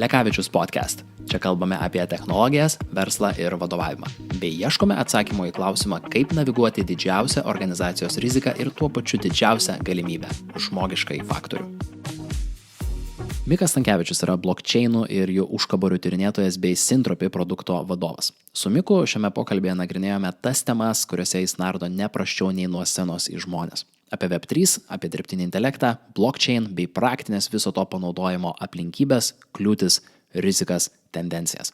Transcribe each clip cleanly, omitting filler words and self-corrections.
Lekavičius podcast. Čia kalbame apie technologijas, verslą ir vadovavimą. Bei ieškome atsakymo į klausimą, kaip naviguoti didžiausią organizacijos riziką ir tuo pačiu didžiausią galimybę – žmogiškąjį faktorių. Mikas Stankevičius yra blockchainų ir jų užkaborių tyrinėtojas bei Syntropy produkto vadovas. Su Miku šiame pokalbėje nagrinėjome tas temas, kuriuose jis nardo neprasčiau nei nuo scenos į žmonės. Apie Web3, apie dirbtinį intelektą, blockchain bei praktinės viso to panaudojimo aplinkybės, kliūtis, rizikas, tendencijas.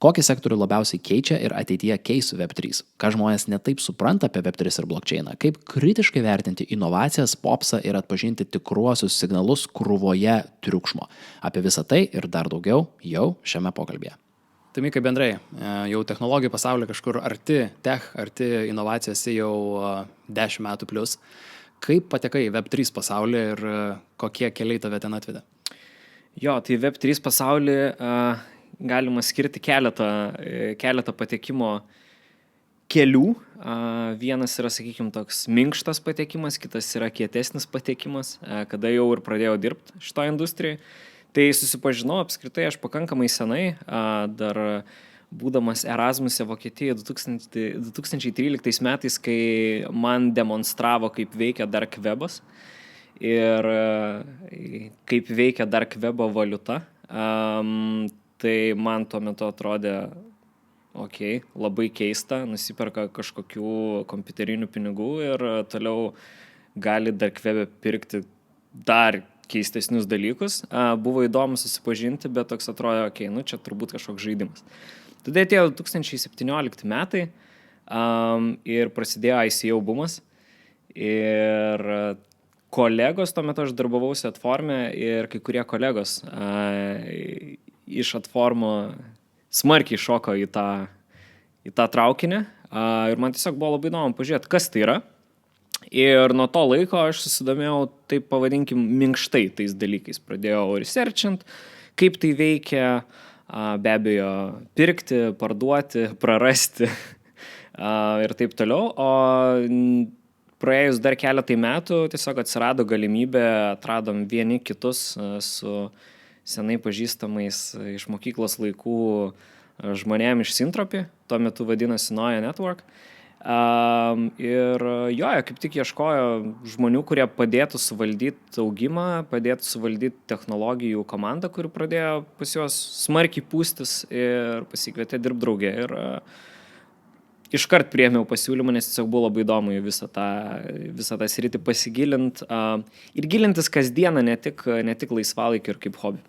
Kokį sektorių labiausiai keičia ir ateityje keis Web3? Ką žmonės netaip supranta apie Web3 ir blockchainą? Kaip kritiškai vertinti inovacijas, popsą ir atpažinti tikruosius signalus krūvoje triukšmo? Apie visą tai ir dar daugiau jau šiame pokalbėje. Tai Mikai bendrai, jau technologijų pasaulyje kažkur arti inovacijos jau 10 metų plus. Kaip patekai į Web3 pasaulį ir kokie keliai tave ten atvedė? Jo, tai Web3 pasaulį galima skirti keletą patekimo kelių. Vienas yra, sakykime, toks minkštas patekimas, kitas yra kietesnis patekimas, kada jau ir pradėjau dirbti šitoje industrijoje. Tai susipažinau apskritai aš pakankamai senai, dar būdamas Erasmuse Vokietijoje 2013 metais, kai man demonstravo, kaip veikia Dark Webas ir kaip veikia Dark Webo valiuta. Tai man tuo metu atrodė, labai keista, nusiperka kažkokių kompiuterinių pinigų ir toliau gali Dark Webe pirkti dar keistesnius dalykus. Buvo įdomu susipažinti, bet toks atrodė, čia turbūt kažkoks žaidimas. Tada atėjo 2017 metai ir prasidėjo ICO bumas ir kolegos, tuo metu aš darbavausi Adforme ir kai kurie kolegos iš Adformo smarkiai šoko į tą traukinį ir man tiesiog buvo labai įdomu pažiūrėti, kas tai yra. Ir nuo to laiko aš susidomėjau, taip pavadinkim, minkštai tais dalykais. Pradėjau researchint, kaip tai veikia, be abejo, pirkti, parduoti, prarasti ir taip toliau. O praėjus dar keletai metų tiesiog atsirado galimybė, atradom vieni kitus su senai pažįstamais iš mokyklos laikų žmonėm iš Syntropy, tuo metu vadinosi Noja Network. Ir kaip tik ieškojo žmonių, kurie padėtų suvaldyti augimą, padėtų suvaldyti technologijų komandą, kuri pradėjo pas juos smarkiai pūstis ir pasikvietė dirbti drauge. Ir iškart priėmiau pasiūlymą, nes tiesiog buvo labai įdomu į visą tą sritį pasigilint ir gilintis kasdieną, ne tik laisvalaikį ir kaip hobį.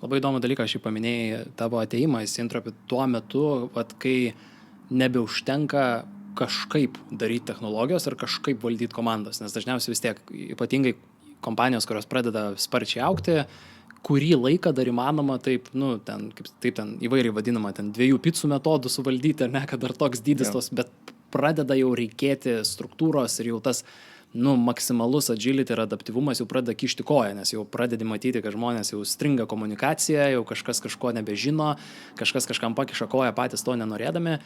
Labai įdomų dalyką, aš jį paminėjai, tavo ateimą į Syntropy tuo metu, kai nebeužtenka kažkaip daryti technologijos ar kažkaip valdyti komandas, nes dažniausiai vis tiek, ypatingai kompanijos, kurios pradeda sparčiai augti, kurį laiką dar įmanoma taip įvairiai vadinama, 2 picų metodų suvaldyti, ar ne, kad dar toks dydis tos, bet pradeda jau reikėti struktūros ir jau tas maksimalus agility ir adaptyvumas jau pradeda kišti koją, nes jau pradedi matyti, kad žmonės jau stringa komunikacija, jau kažkas kažko nebežino, kažkas kažkam pakiša koją patys to nenorėdami.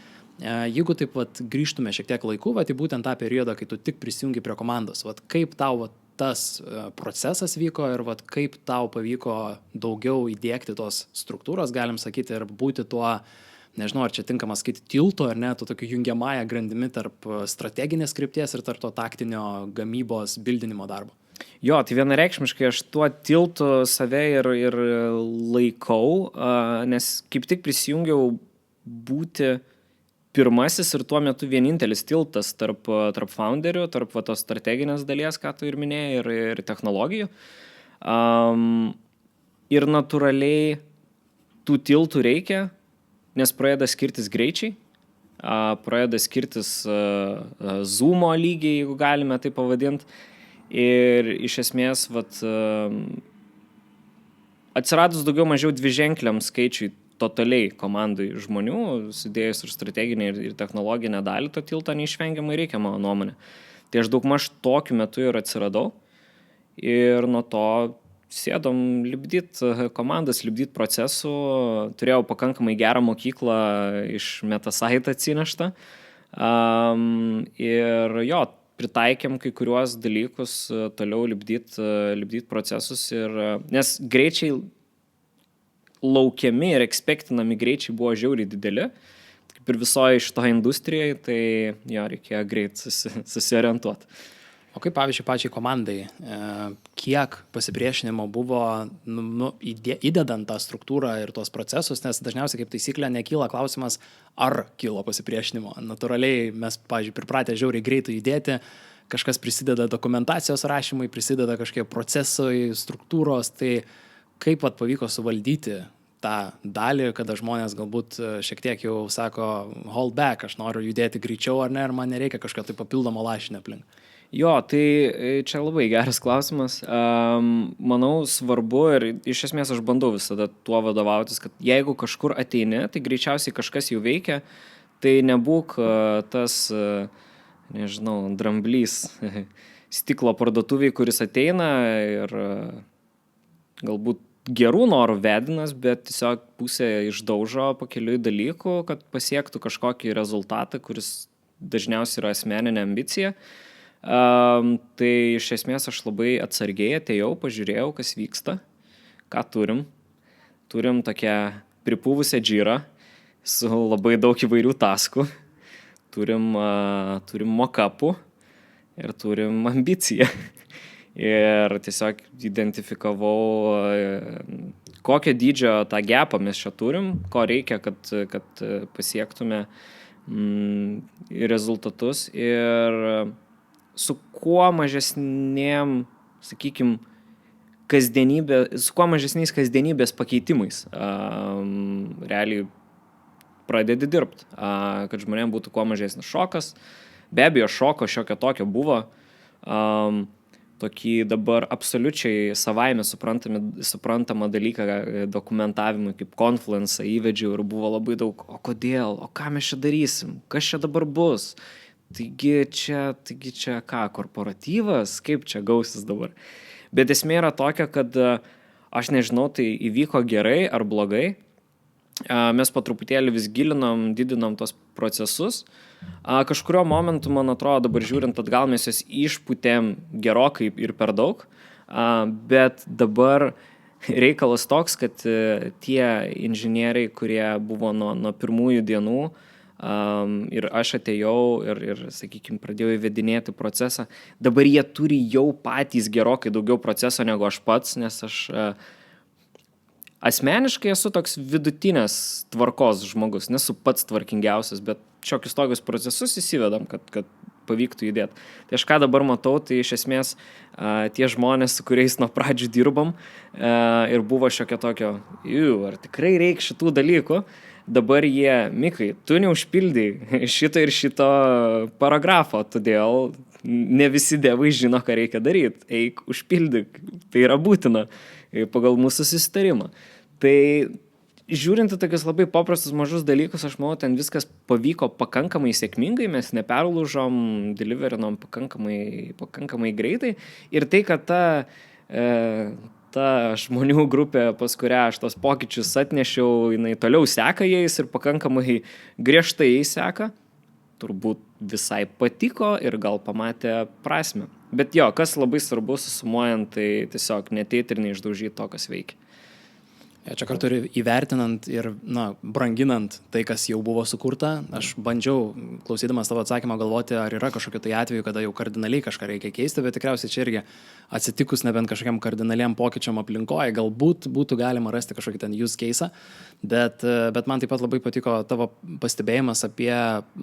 Jeigu taip grįžtume šiek tiek laiku, tai būtent tą periodą, kai tu tik prisijungi prie komandos, kaip tau tas procesas vyko ir kaip tau pavyko daugiau įdiegti tos struktūros, galim sakyti, ir būti tuo, nežinau, ar čia tinkama sakyti tilto, ar ne, to tokio jungiamąją grandimi tarp strateginės krypties ir tarp to taktinio gamybos bildinimo darbo. Jo, tai vienareikšmiškai aš tuo tiltu save ir laikau, nes kaip tik prisijungiau būti pirmasis ir tuo metu vienintelis tiltas tarp founderių, tarp tos strateginės dalies, ką tu ir minėjai, ir technologijų. Ir natūraliai tų tiltų reikia, nes pradeda skirtis greičiai, pradeda skirtis Zoomo lygiai, jeigu galime tai pavadinti. Ir iš esmės, atsiradus daugiau mažiau dviženkliam skaičiui totaliai komandai žmonių, sudėjus ir strateginę ir technologinę dalį, to tilto neišvengiamai reikia, mano nuomonė. Tai aš daugmaž tokiu metu ir atsiradau ir nuo to sėdom lipdyti komandas, lipdyti procesų. Turėjau pakankamai gerą mokyklą iš Metasite atsineštą. Ir pritaikėm kai kuriuos dalykus toliau lipdyti procesus. Nes greičiai laukiami ir ekspektinami greičiai buvo žiauriai dideli, kaip ir visoje šitoje industrijoje, tai jo reikėjo greit susiorientuoti. O kaip, pavyzdžiui, pačiai komandai, kiek pasipriešinimo buvo įdedant tą struktūrą ir tuos procesus, nes dažniausiai kaip taisyklė nekyla klausimas, ar kilo pasipriešinimo. Natūraliai mes, pavyzdžiui, pripratę žiauriai greitai judėti, kažkas prisideda dokumentacijos rašymui, prisideda kažkiek procesai, struktūros, tai kaip vat pavyko suvaldyti tą dalį, kada žmonės galbūt šiek tiek jau sako, hold back, aš noriu judėti greičiau ar ne, ir man nereikia kažką tai papildomo lašinio aplink. Jo, tai čia labai geras klausimas. Manau, svarbu ir iš esmės aš bandau visada tuo vadovautis, kad jeigu kažkur ateini, tai greičiausiai kažkas jau veikia, tai nebūk tas, nežinau, dramblys stiklo parduotuviai, kuris ateina ir galbūt gerų norų vedinas, bet tiesiog pusė išdaužo pakeliui dalykų, kad pasiektų kažkokį rezultatą, kuris dažniausiai yra asmeninė ambicija. Tai iš esmės aš labai atsargiai atėjau, pažiūrėjau, kas vyksta, ką turim. Turim tokią pripūvusią džyrą su labai daug įvairių taskų. Turim mock-upų ir turim ambiciją. Ir tiesiog identifikavau, kokio dydžio tą gapą mes čia turim, ko reikia, kad pasiektume rezultatus ir su kuo mažesnėm, sakykime, su kuo mažesniais kasdienybės pakeitimais realiai pradedi dirbti, kad žmonėm būtų kuo mažesnis šokas. Be abejo, šoko šiokio tokio buvo. Tokį dabar absoliučiai savaime suprantamą dalyką dokumentavimui, kaip Confluence įvedžiau ir buvo labai daug, o kodėl, o ką mes čia darysim, kas čia dabar bus. Taigi čia ką, korporatyvas, kaip čia gausis dabar. Bet esmė yra tokia, kad aš nežinau, tai įvyko gerai ar blogai. Mes po truputėlį vis gilinom, didinom tos procesus. Kažkurio momentu, man atrodo, dabar žiūrint atgal, mes jas išpūtėm gerokai ir per daug. Bet dabar reikalas toks, kad tie inžinieriai, kurie buvo nuo pirmųjų dienų, ir aš atėjau ir sakykime, pradėjau įvedinėti procesą. Dabar jie turi jau patys gerokai daugiau proceso negu aš pats, nes aš asmeniškai esu toks vidutinės tvarkos žmogus, nesu pats tvarkingiausias, bet šiokius tokius procesus įsivedam, kad pavyktų judėti. Tai aš ką dabar matau, tai iš esmės tie žmonės, su kuriais nuo pradžių dirbam ir buvo šiokia tokio, ar tikrai reikia šitų dalykų, dabar jie, Mikai, tu neužpildai šito ir šito paragrafo, todėl ne visi dievai žino, ką reikia daryti. Eik, užpildyk, tai yra būtina pagal mūsų susitarimą. Tai žiūrint į tokius labai paprastus mažus dalykus, aš manau, ten viskas pavyko pakankamai sėkmingai, mes neperlūžom, deliverinom pakankamai greitai. Ir tai, kad ta žmonių grupė, pas kurią aš tos pokyčius atnešiau, jinai toliau seka jais ir pakankamai griežtai jais seka, turbūt visai patiko ir gal pamatė prasmę. Bet jo, kas labai svarbu susumuojant, tai tiesiog neateit ir neišdaužyti to, kas veikia. Čia kartu ir įvertinant ir branginant tai, kas jau buvo sukurta, aš bandžiau, klausydamas tavo atsakymą, galvoti, ar yra kažkokiu tai atveju, kada jau kardinaliai kažką reikia keisti, bet tikriausiai čia irgi atsitikus nebent kažkokiam kardinaliam pokyčiam aplinkoje, galbūt būtų galima rasti kažkokį ten use case'ą, bet man taip pat labai patiko tavo pastebėjimas apie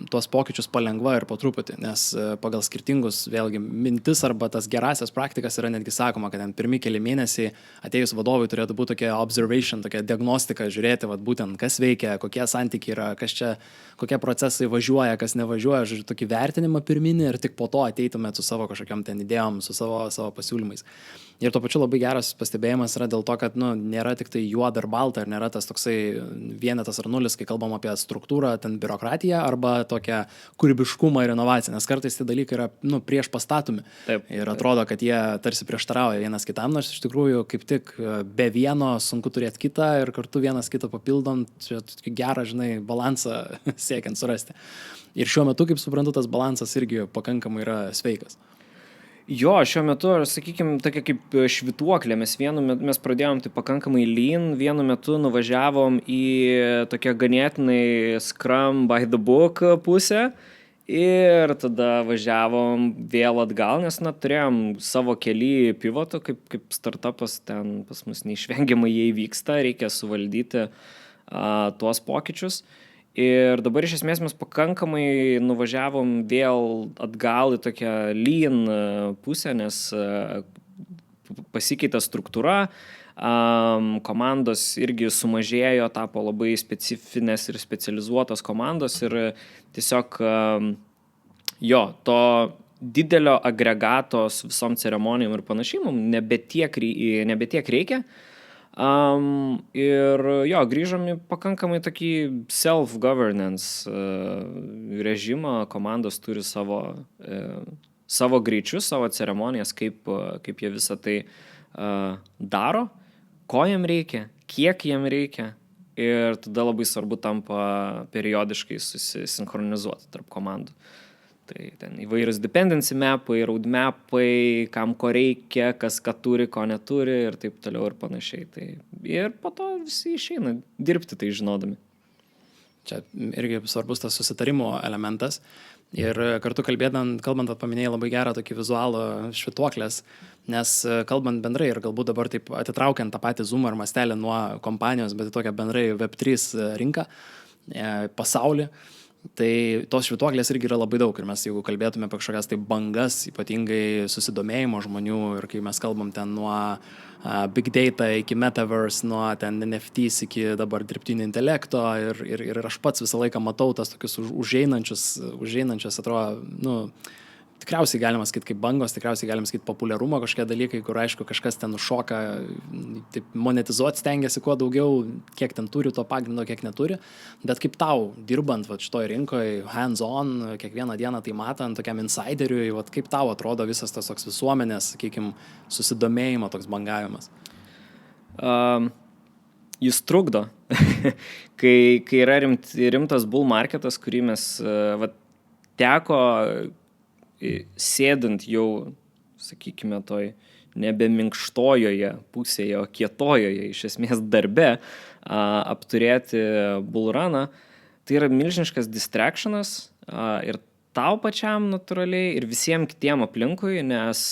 tuos pokyčius palengva ir po truputį, nes pagal skirtingus vėlgi mintis arba tas gerasias praktikas yra netgi sakoma, kad ten pirmi keli mėnesiai atėjus vadovui turėtų būti tokia observation, tokia diagnostika, žiūrėti, vat, būtent kas veikia, kokie santykiai yra, kas čia, kokie procesai važiuoja, kas nevažiuoja, žodžiu, tokį vertinimą pirminį ir tik po to ateitumėt su savo kažkokiam ten idėjom, su savo pasiūlymais. Ir tuo pačiu labai geras pastebėjimas yra dėl to, kad nėra tik tai juoda ir balta, ir nėra tas toksai vienetas ar nulis, kai kalbam apie struktūrą, ten biurokratiją arba tokią kūrybiškumą ir inovaciją, nes kartais tie dalykai yra prieš pastatomi. Taip. Ir atrodo, kad jie tarsi prieštarauja vienas kitam, nors iš tikrųjų kaip tik be vieno sunku turėti kitą ir kartu vienas kitą papildant, čia gerą, balansą siekiant surasti. Ir šiuo metu, kaip suprantu, tas balansas irgi pakankamai yra sveikas. Jo, šiuo metu, sakykime, tokia kaip švytuoklė, mes pradėjom tai pakankamai lean, vienu metu nuvažiavom į tokią ganėtinai Scrum by the book pusę ir tada važiavom vėl atgal, nes turėjom savo keli pivotų, kaip startupas ten pas mus neišvengiamai jie įvyksta, reikia suvaldyti tuos pokyčius. Ir dabar iš esmės mes pakankamai nuvažiavom vėl atgal į tokią lean pusę, nes pasikeitė struktūra, komandos irgi sumažėjo, tapo labai specifinės ir specializuotos komandos ir tiesiog to didelio agregatos visom ceremonijom ir panašiai mums nebetiek reikia. Ir grįžom į pakankamai tokį self-governance režimą, komandos turi savo greičius, savo ceremonijas, kaip jie visą tai daro, ko jiem reikia, kiek jiem reikia ir tada labai svarbu tampa periodiškai susisinchronizuoti tarp komandų. Tai ten įvairius dependency mapai, roadmapai, kam ko reikia, kas ką turi, ko neturi ir taip toliau ir panašiai. Tai ir po to visi išeina dirbti tai žinodami. Čia irgi svarbus tas susitarimo elementas. Ir kartu kalbant paminėjai labai gerą tokį vizualą švytuoklės, nes kalbant bendrai ir galbūt dabar taip atitraukiant tą patį Zoom ar mastelį nuo kompanijos, bet tokią bendrai Web3 rinką, pasaulį, tai tos švytuoklės irgi yra labai daug ir mes jeigu kalbėtume apie kažkokias tai bangas, ypatingai susidomėjimo žmonių ir kai mes kalbam ten nuo big data iki metaverse, nuo ten NFTs iki dabar dirbtinio intelekto ir aš pats visą laiką matau tas tokius užeinančius atrodo, tikriausiai galima sakyti kaip bangos, tikriausiai galima sakyti populiarumo kažkokie dalykai, kur aišku kažkas ten užšoka, taip monetizuoti stengiasi kuo daugiau, kiek ten turi to pagrindo, kiek neturi, bet kaip tau, dirbant šitoj rinkoje, hands on, kiekvieną dieną tai matant, tokiam insideriui, kaip tau atrodo visas tas toks visuomenės, sakykime, susidomėjimo toks bangavimas? Jis trukdo, kai yra rimtas bull marketas, kurį mes teko sėdint jau, sakykime, toj nebe minkštojoje pusėje, o kietojoje, iš esmės darbe, apturėti bullruną, tai yra milžiniškas distractionas ir tau pačiam natūraliai ir visiems kitiem aplinkui, nes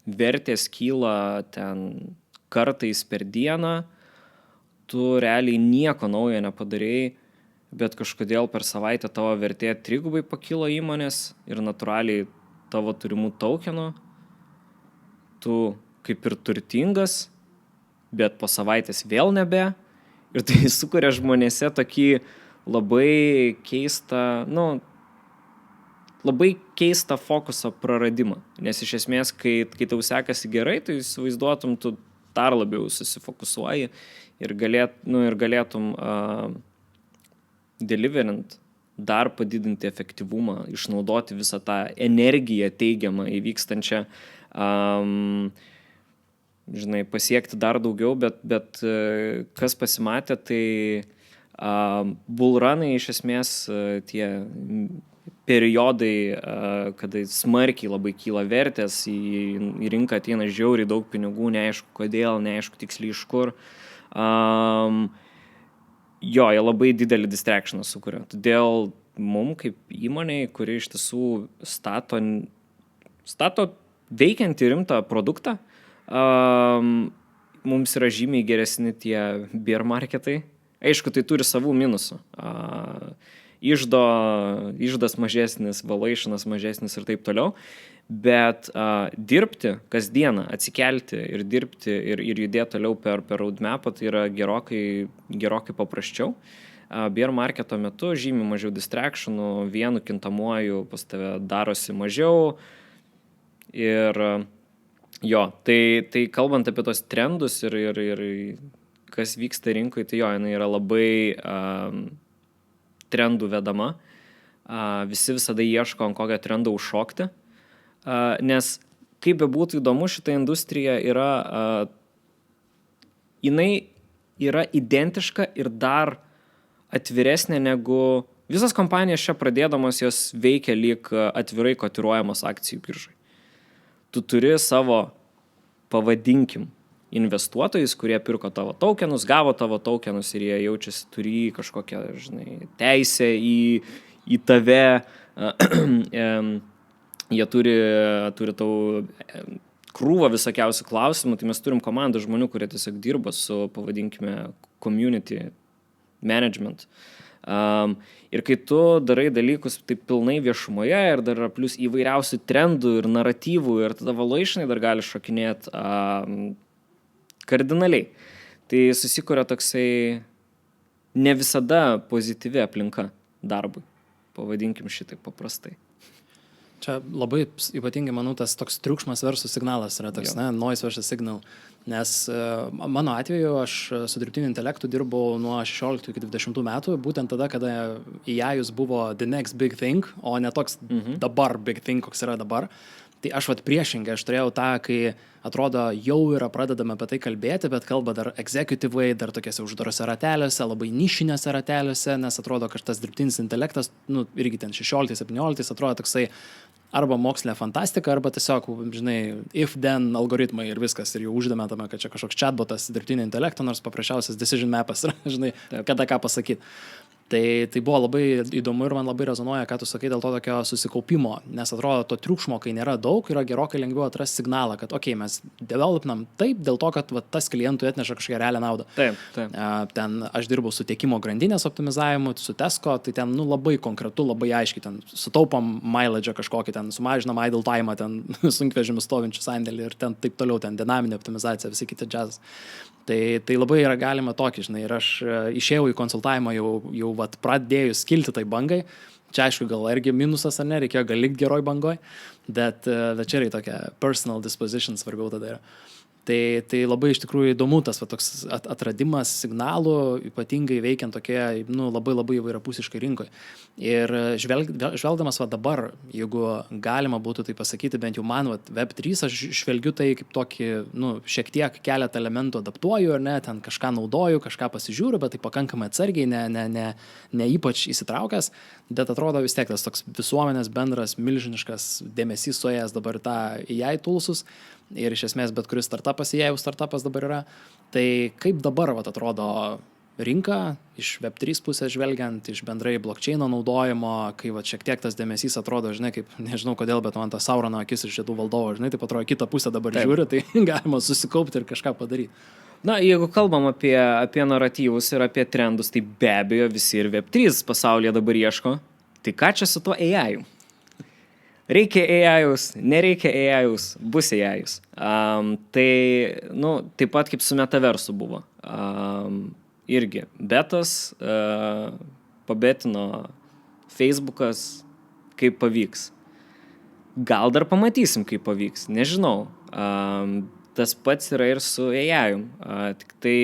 vertės kyla ten kartais per dieną, tu realiai nieko naujo nepadarėjai, bet kažkodėl per savaitę tavo vertė trigubai pakilo įmonės ir natūraliai tavo turimų tokenų, tu kaip ir turtingas, bet po savaitės vėl nebe. Ir tai sukuria žmonėse tokį labai keistą, labai keistą fokuso praradimą. Nes iš esmės, kai tau sekasi gerai, tai įsivaizduotum, tu dar labiau susifokusuoji ir galėtum deliverint, dar padidinti efektyvumą, išnaudoti visą tą energiją teigiamą įvykstančią, pasiekti dar daugiau, bet kas pasimatė, tai bullrunai iš esmės tie periodai, kada smarkiai labai kyla vertės, į rinką ateina žiauriai daug pinigų, neaišku kodėl, neaišku tiksliai iš kur, jie labai didelį distractioną sukuria. Todėl mums kaip įmonei, kuri iš tiesų stato veikiantį rimtą produktą, mums yra žymiai geresni tie bear marketai. Aišku, tai turi savų minusų. Iždas mažesnis, valuationas mažesnis ir taip toliau. Bet dirbti kasdieną, atsikelti ir dirbti ir judėti toliau per roadmapą, tai yra gerokai paprasčiau. Bear marketo metu žymiai mažiau distractionų, vienu kintamuoju pas tave darosi mažiau. Ir tai kalbant apie tos trendus ir kas vyksta rinkoje, tai jinai yra labai trendų vedama. Visi visada ieško ant kokio trendo užšokti. Nes kaip bebūtų įdomu, šita industrija jinai yra identiška ir dar atviresnė negu visas kompanijas čia pradėdamos, jos veikia lyg atvirai kotiruojamos akcijų biržai. tu turi savo, pavadinkim, investuotojus, kurie pirko tavo tokenus, gavo tavo tokenus ir jie jaučiasi turi kažkokią, žinai, teisę į tave, jie turi tau krūvą visokiausių klausimų, tai mes turim komandą žmonių, kurie tiesiog dirba su, pavadinkime, community management. Ir kai tu darai dalykus taip pilnai viešumoje ir dar plus įvairiausių trendų ir naratyvų ir tada valuationai dar gali šokinėti kardinaliai. Tai susikuria toksai ne visada pozityvi aplinka darbui. Pavadinkim šitaip paprastai. Čia labai ypatingai, manau, tas toks triukšmas versus signalas yra toks, noise versus signal. Nes mano atveju aš su dirbtiniu intelektu dirbau nuo 16 iki 20 metų, būtent tada, kada AI buvo the next big thing, o ne toks dabar big thing, koks yra dabar. Tai aš priešingai, aš turėjau tą, kai atrodo jau yra pradedama apie tai kalbėti, bet kalba dar executive-ai, dar tokiuose uždarose rateliuose, labai nišinėse rateliuose, nes atrodo, kad tas dirbtinis intelektas, irgi ten 16-17, atrodo toksai arba mokslinė fantastika, arba tiesiog, žinai, if-then algoritmai ir viskas, ir jau uždametame, kad čia kažkoks chatbotas dirbtinio intelekto, nors paprasčiausias decision mapas, žinai, kada ką pasakyti. Tai buvo labai įdomu ir man labai rezonuoja, ką tu sakai dėl to tokio susikaupimo, nes atrodo, to triukšmo, kai nėra daug, yra gerokai lengviau atrasti signalą, kad mes developinam taip, dėl to, kad tas klientų atneša kažkokią realią naudą. Taip. Ten aš dirbau su tiekimo grandinės optimizavimu, su Tesco, tai ten labai konkretu, labai aiškiai, ten sutaupam mileage kažkokį, ten sumažinam idle time, ten sunkvežimių stovinčių sandėlį ir ten taip toliau, ten dinaminė optimizacija, visi kiti džiazas. Tai labai yra galima tokį, žinai, ir aš išėjau į konsultavimą jau pradėjus kilti tai bangai. Čia aišku, gal irgi minusas ar ne, reikėjo gal likti geroj bangoj, bet čia yra tokia personal disposition svarbiau tada yra. Tai labai iš tikrųjų įdomu tas toks atradimas signalų, ypatingai veikiant tokie labai įvairiapusiškai rinkoje. Ir žvelgdamas dabar, jeigu galima būtų tai pasakyti, bent jau man Web3, aš žvelgiu tai kaip tokį, šiek tiek keletą elementų adaptuoju, ar ne, ten kažką naudoju, kažką pasižiūriu, bet tai pakankamai atsargiai, ne ypač įsitraukęs, bet atrodo vis tiek tas toks visuomenės bendras milžiniškas dėmesys suėjęs dabar tą AI toolsus. Ir iš esmės bet kuris startupas, jeigu startupas dabar yra, tai kaip dabar atrodo rinka iš Web3 pusės žvelgiant, iš bendrai blockchaino naudojimo, kai šiek tiek tas dėmesys atrodo, žinai, kaip, nežinau kodėl, bet man tas Saurono akis iš žiedų valdovo, žinai, tai atrodo kitą pusę dabar žiūri, tai galima susikaupti ir kažką padaryti. Na, jeigu kalbam apie naratyvus ir apie trendus, tai be abejo visi ir Web3 pasaulyje dabar ieško, tai ką čia su tuo AI? Reikia AI-us, nereikia AI-us, bus AI-us. Tai, taip pat kaip su metaversu buvo. Irgi betas, pabetino Facebookas, kaip pavyks. Gal dar pamatysim, kaip pavyks, nežinau. Tas pats yra ir su AI-um. Tik tai,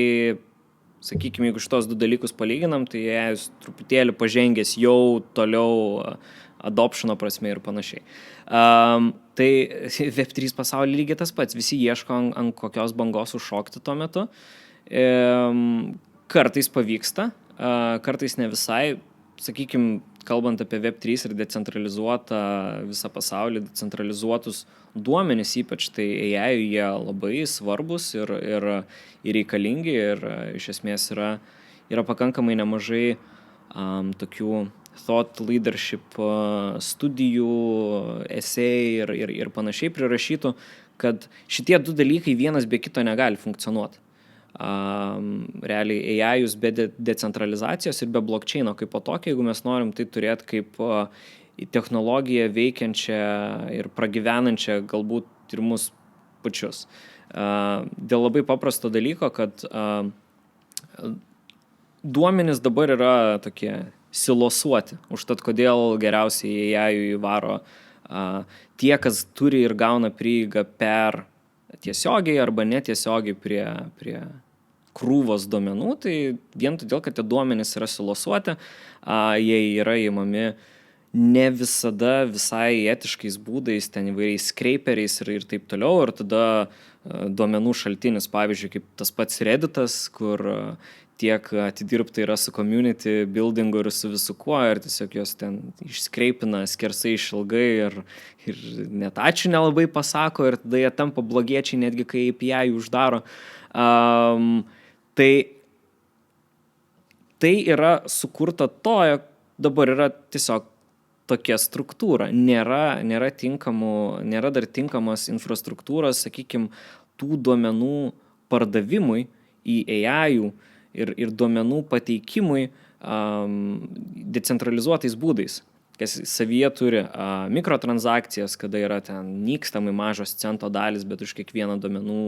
sakykime, jeigu šitos du dalykus palyginam, tai AI-us truputėlį pažengęs jau toliau adoptiono prasme ir panašiai. Tai Web3 pasaulyje lygiai tas pats. Visi ieško ant kokios bangos užšokti tuo metu. Kartais pavyksta, kartais ne visai. Sakykime, kalbant apie Web3 ir decentralizuotą visą pasaulį, decentralizuotus duomenis ypač, tai AI jie labai svarbus ir reikalingi ir iš esmės yra pakankamai nemažai tokių thought leadership studijų, esei ir panašiai prirašytų, kad šitie du dalykai vienas be kito negali funkcionuoti. Realiai AI-us be decentralizacijos ir be blockchaino kaip po tokio, jeigu mes norim tai turėti kaip technologiją veikiančią ir pragyvenančią galbūt ir mus pačius. Dėl labai paprasto dalyko, kad duomenys dabar yra tokie silosuoti. Užtat kodėl geriausiai AI įvaro tie, kas turi ir gauna prieigą per tiesiogiai arba netiesiogiai prie krūvos duomenų, tai vien todėl, kad tie duomenys yra silosuoti, jie yra įmami ne visada visai etiškais būdais, ten įvairiais scraperiais ir taip toliau, ir tada duomenų šaltinis, pavyzdžiui, kaip tas pats Redditas, kur tiek atidirbta yra su community buildingu ir su visu kuo, ir tiesiog jos ten išskreipina skersai išilgai ir net ačiū nelabai pasako, ir tada jie tampa blogiečiai, netgi kai API uždaro. Tai yra sukurta to, jog dabar yra tiesiog tokia struktūra. Nėra dar tinkamos infrastruktūros, sakykime, tų duomenų pardavimui į AI ir duomenų pateikimui decentralizuotais būdais, kas savyje turi mikrotransakcijas, kada yra ten nykstamai mažos cento dalis, bet už kiekvieną duomenų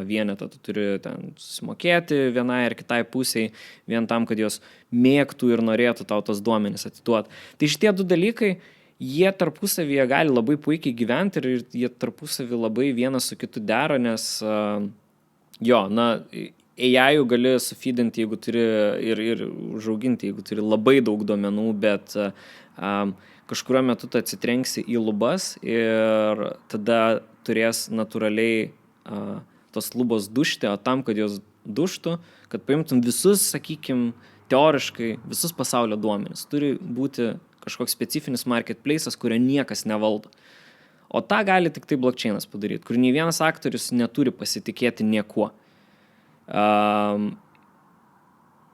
vienetą tu turi ten susimokėti vienai ar kitai pusiai, vien tam, kad jos mėgtų ir norėtų tau tos duomenis atiduoti. Tai šitie du dalykai, jie tarpusavyje gali labai puikiai gyventi ir jie tarpusavį labai vienas su kitu dera, nes AI gali sufeedinti, jeigu turi ir užauginti, jeigu turi labai daug duomenų, bet kažkurio metu tu atsitrenksi į lubas ir tada turės natūraliai tos lubos dužti, o tam, kad jos dužtų, kad paimtum visus, sakykime, teoriškai visus pasaulio duomenis. Turi būti kažkoks specifinis marketplace'as, kurio niekas nevaldo. O tą gali tik tai blockchainas padaryti, kur nei vienas aktorius neturi pasitikėti niekuo.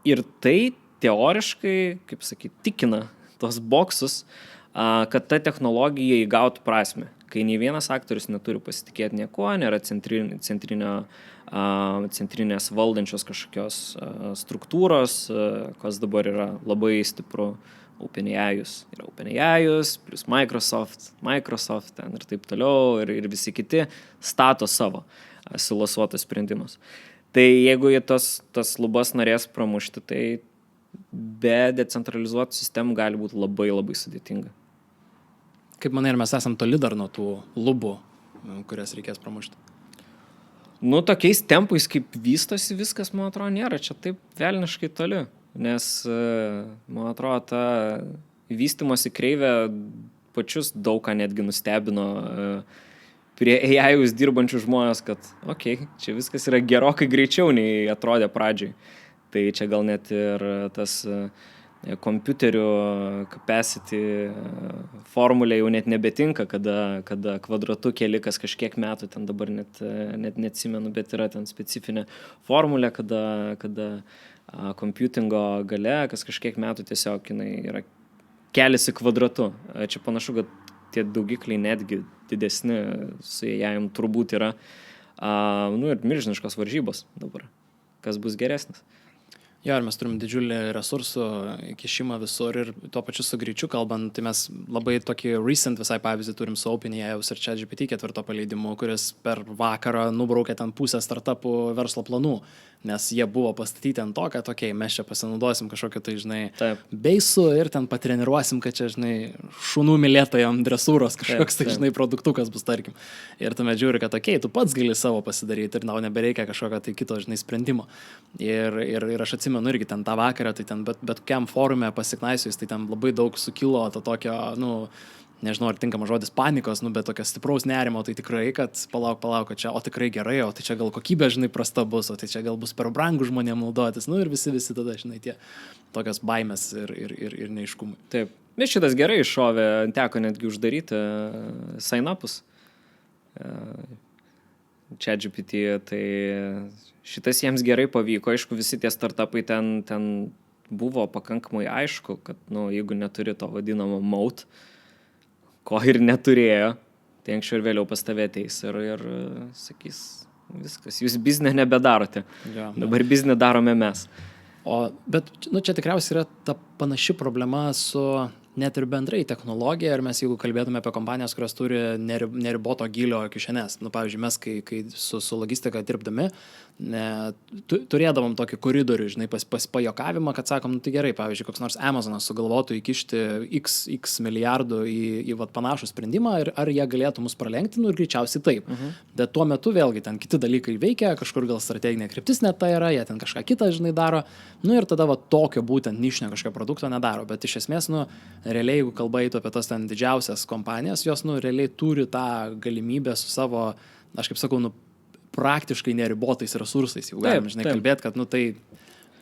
Ir tai teoriškai, kaip sakyti, tikina tos boksus, kad ta technologija įgautų prasmę. Kai nei vienas aktorius neturi pasitikėti niekuo, nėra centrinės valdančios kažkokios struktūros, kas dabar yra labai stipru. OpenAI'us yra OpenAI'us, plus Microsoft ten ir taip toliau, ir visi kiti stato savo silosuotus sprendimus. Tai jeigu jie tas lubas norės pramušti, tai be decentralizuotų sistemų gali būti labai labai sudėtinga. Kaip manai, ar mes esam toli dar nuo tų lubų, kurias reikės pramušti? Tokiais tempais, kaip vystosi viskas, man atrodo, nėra čia taip velniškai toli. Nes, man atrodo, ta vystymosi kreivė pačius daug ką netgi nustebino prie AI'us dirbančių žmonės, kad čia viskas yra gerokai greičiau nei atrodė pradžiai. Tai čia gal net ir tas kompiuterių capacity formulė jau net nebetinka, kada kvadratu keli kas kažkiek metų, ten dabar net neatsimenu, bet yra ten specifinė formulė, kada kompiutingo gale, kas kažkiek metų tiesiog jinai yra keliasi kvadratu. Čia panašu, kad tie daugikliai netgi didesni su jajam turbūt yra ir milžiniškos varžybos dabar. Kas bus geresnis? Jo, ir mes turim didžiulį resursų kišimą visur ir tuo pačiu su greičiu kalbant, tai mes labai tokį recent visai pavyzdį turim su OpenAI'us ir ChatGPT 4 paleidimu, kuris per vakarą nubraukė ten pusę startupų verslo planų, nes jie buvo pastatyti ant to, kad mes čia pasinaudosim kažkokio tai, beisų ir ten patreniruosim, kad čia, šunų mylėtojam dresūros kažkoks tai, produktukas bus, tarkim. Ir tuomet žiūri, kad tu pats gali savo pasidaryti ir nebereikia kažkokio tai kito, sprendimo. Ir aš atsimenu irgi ten tą vakarą, tai ten bet kokiam forume pasiknaisius, tai ten labai daug sukilo to tokio, nežinau, ar tinkamas žodis panikos, bet tokio stipraus nerimo, tai tikrai, kad palauk, čia, o tikrai gerai, o tai čia gal kokybė, prasta bus, o tai čia gal bus per brangų žmonėm naudotis, ir visi tada, tie tokios baimės ir neiškumai. Taip, bet šitas gerai iššovė, teko netgi uždaryti sign-upus ChatGPT, tai šitas jiems gerai pavyko, aišku, visi tie startupai ten buvo pakankamai aišku, kad, jeigu neturi to vadinamo moat, ko ir neturėjo, tai anksčiau ir vėliau pas tave ateis ir sakys, viskas, jūs biznę nebedarote, dabar biznę darome mes. Bet čia tikriausiai yra ta panaši problema su net ir bendrai technologija, ir mes jeigu kalbėtume apie kompanijas, kurios turi neriboto gylio kišenes. Pavyzdžiui, mes kai su logistika dirbdami, turėdavom tokį koridorių, pajokavimą, kad sakom, tai gerai, pavyzdžiui, koks nors Amazonas sugalvotų įkišti x milijardų į panašų sprendimą, ir ar jie galėtų mus pralenkti, ir greičiausiai taip. Bet tuo metu vėlgi ten kiti dalykai veikia, kažkur gal strateginė kryptis net tai yra, jie ten kažką kitą, daro, ir tada tokio būtent nišinio kažkokio produkto nedaro. Bet iš esmės, realiai, jeigu kalba eitų apie tas ten didžiausias kompanijas, jos, realiai turi tą galimybę su savo, aš kaip sakau, praktiškai neribotais resursais, jau galim, žinai, kalbėti, kad, nu, tai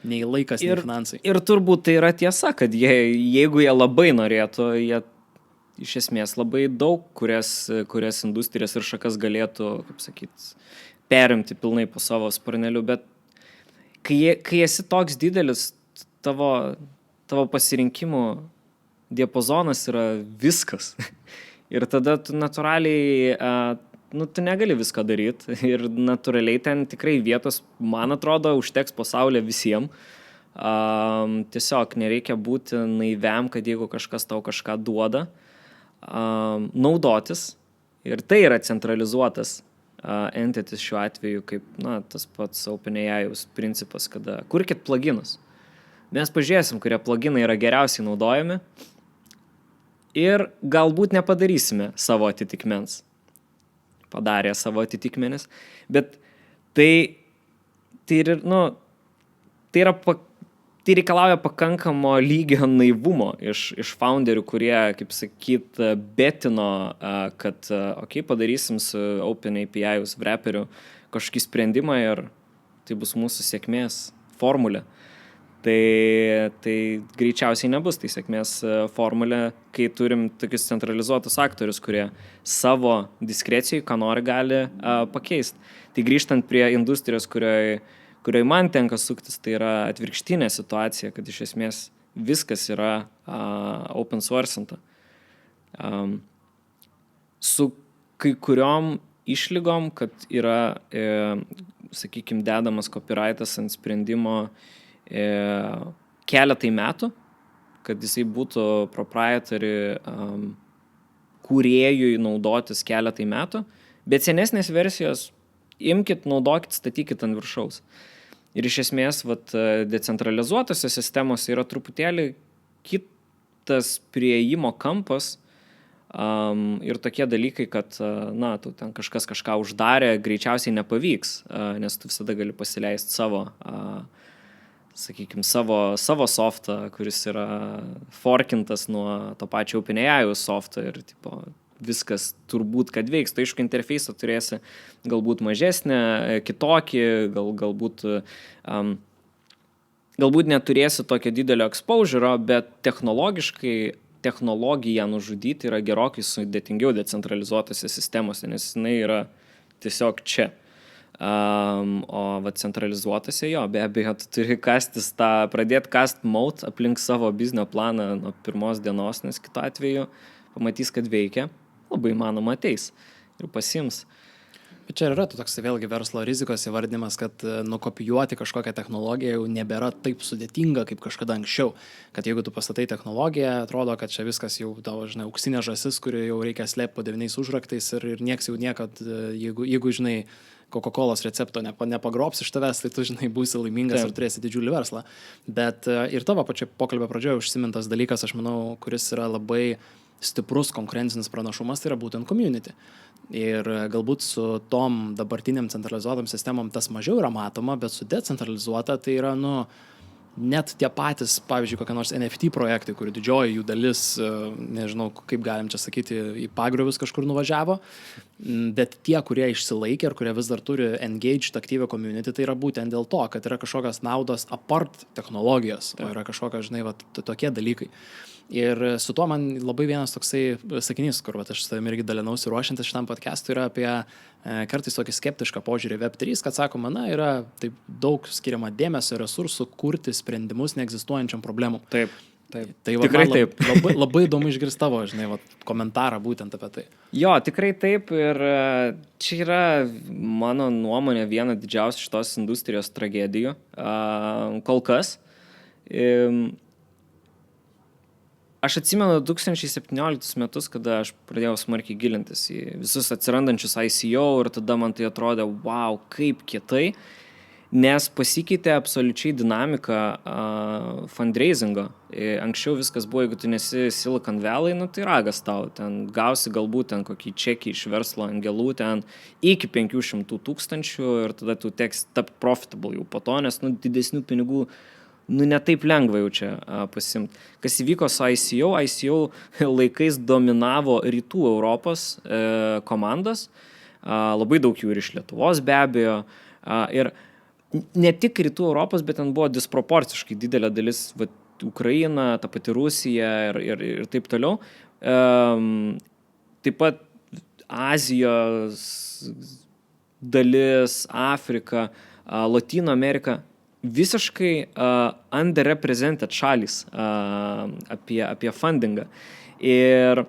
nei laikas, nei finansai. Ir turbūt tai yra tiesa, kad jeigu jie labai norėtų, jie iš esmės labai daug, kurias industrijas ir šakas galėtų, kaip sakyt, perimti pilnai po savo sparneliu, bet kai esi toks didelis, tavo pasirinkimų diapazonas yra viskas. Ir tada tu natūraliai, tu negali visko daryti. Ir natūraliai ten tikrai vietos, man atrodo, užteks pasaulyje visiems. Tiesiog nereikia būti naiviam, kad jeigu kažkas tau kažką duoda, naudotis. Ir tai yra centralizuotas entities šiuo atveju, kaip tas pats OpenAI'us principas, kada kurkit pluginus. Mes pažiūrėsim, kurie pluginai yra geriausiai naudojami ir galbūt nepadarysime savo atitikmens. Padarė savo atitikmenis, bet tai reikalauja pakankamo lygio naivumo iš founderių, kurie, kaip sakyt, betino, kad padarysim su OpenAPI'us wrapperiu kažkokį sprendimą ir tai bus mūsų sėkmės formulė. Tai greičiausiai nebus tai sėkmės formulė, kai turim tokius centralizuotus aktorius, kurie savo diskrecijai, ką nori, gali pakeisti. Tai grįžtant prie industrijos, kurioje man tenka suktis, tai yra atvirkštinė situacija, kad iš esmės viskas yra open sourcinta. Su kai kuriom išlygom, kad yra, sakykime, dedamas copyrightas ant sprendimo keletai metų, kad jisai būtų proprietary kūrėjui naudotis keletai metų, bet senesnės versijos imkit, naudokit, statykit ant viršaus. Ir iš esmės, decentralizuotose sistemose yra truputėlį kitas prieimo kampas ir tokie dalykai, kad, tu ten kažkas kažką uždarė, greičiausiai nepavyks, nes tu visada gali pasileisti savo softą, kuris yra forkintas nuo to pačio OpenAI'us softą ir viskas turbūt, kad veiks. Tai aišku, interfeisą turėsi galbūt mažesnę, kitokį, galbūt neturėsi tokio didelio exposure'o, bet technologiją nužudyti yra gerokai sudėtingiau decentralizuotose sistemose, nes jinai yra tiesiog čia. O centralizuotose be abejo, tu turi pradėti cast mode aplink savo biznio planą nuo pirmos dienos, nes kitu atveju pamatys, kad veikia, labai manoma ateis ir pasiims. Bet čia yra toks vėlgi verslo rizikos įvardymas, kad nukopijuoti kažkokią technologiją jau nebėra taip sudėtinga, kaip kažkada anksčiau. Kad jeigu tu pastatai technologiją, atrodo, kad čia viskas jau tavo, auksinė žąsis, kuri jau reikia slėpti po 9 užraktais ir nieks jau niekad, jeigu žinai, Coca-Colos recepto nepagrobs iš tavęs, tai tu, būsi laimingas ir turėsi didžiulį verslą. Bet ir tavo pačio pokalbio pradžioje užsimintas dalykas, aš manau, kuris yra labai stiprus konkurencinis pranašumas, tai yra būtent community. Ir galbūt su tom dabartiniam centralizuotam sistemom tas mažiau yra matoma, bet su decentralizuota tai yra, net tie patys, pavyzdžiui, kokie nors NFT projektai, kurių didžioji jų dalis, nežinau, kaip galim čia sakyti, į pagriovius kažkur nuvažiavo, bet tie, kurie išsilaikė ir kurie vis dar turi engaged aktyvią community, tai yra būtent dėl to, kad yra kažkokios naudos apart technologijos, o yra kažkokios, tokie dalykai. Ir su tuo man labai vienas toksai sakinys, kur aš su tavimi irgi dalinausi ruošiantis šitam podcast'ui, yra apie kartais tokį skeptišką požiūrį Web3, kad sakoma, yra taip daug skiriama dėmesio resursų kurti sprendimus neegzistuojančiam problemų. Taip. Tai tikrai taip. Labai įdomu išgirsti tavo, komentarą būtent apie tai. Jo, tikrai taip, ir čia yra mano nuomonė viena didžiausia šitos industrijos tragedijų. Kol kas. Aš atsimenu 2017 metus, kada aš pradėjau smarkiai gilintis į visus atsirandančius ICO ir tada man tai atrodė, wow, kaip kietai, nes pasikeitė absoliučiai dinamika fundraisingo. Anksčiau viskas buvo, jeigu tu nesi Silicon Valley, tai ragas tau, ten gausi galbūt ten kokį čekį iš verslo angelų, ten iki 500,000 ir tada tu teks tapti profitable jau po to, nes didesnių pinigų ne taip lengva jau čia pasimti. Kas įvyko su ICO laikais dominavo rytų Europos komandos, labai daug jų ir iš Lietuvos be abejo. Ir ne tik rytų Europos, bet ten buvo disproporciškai didelė dalis, vat, Ukraina, ta pati Rusija ir taip toliau. Taip pat Azijos dalis, Afrika, Latino Amerika, visiškai underrepresented šalis apie fundingą. Ir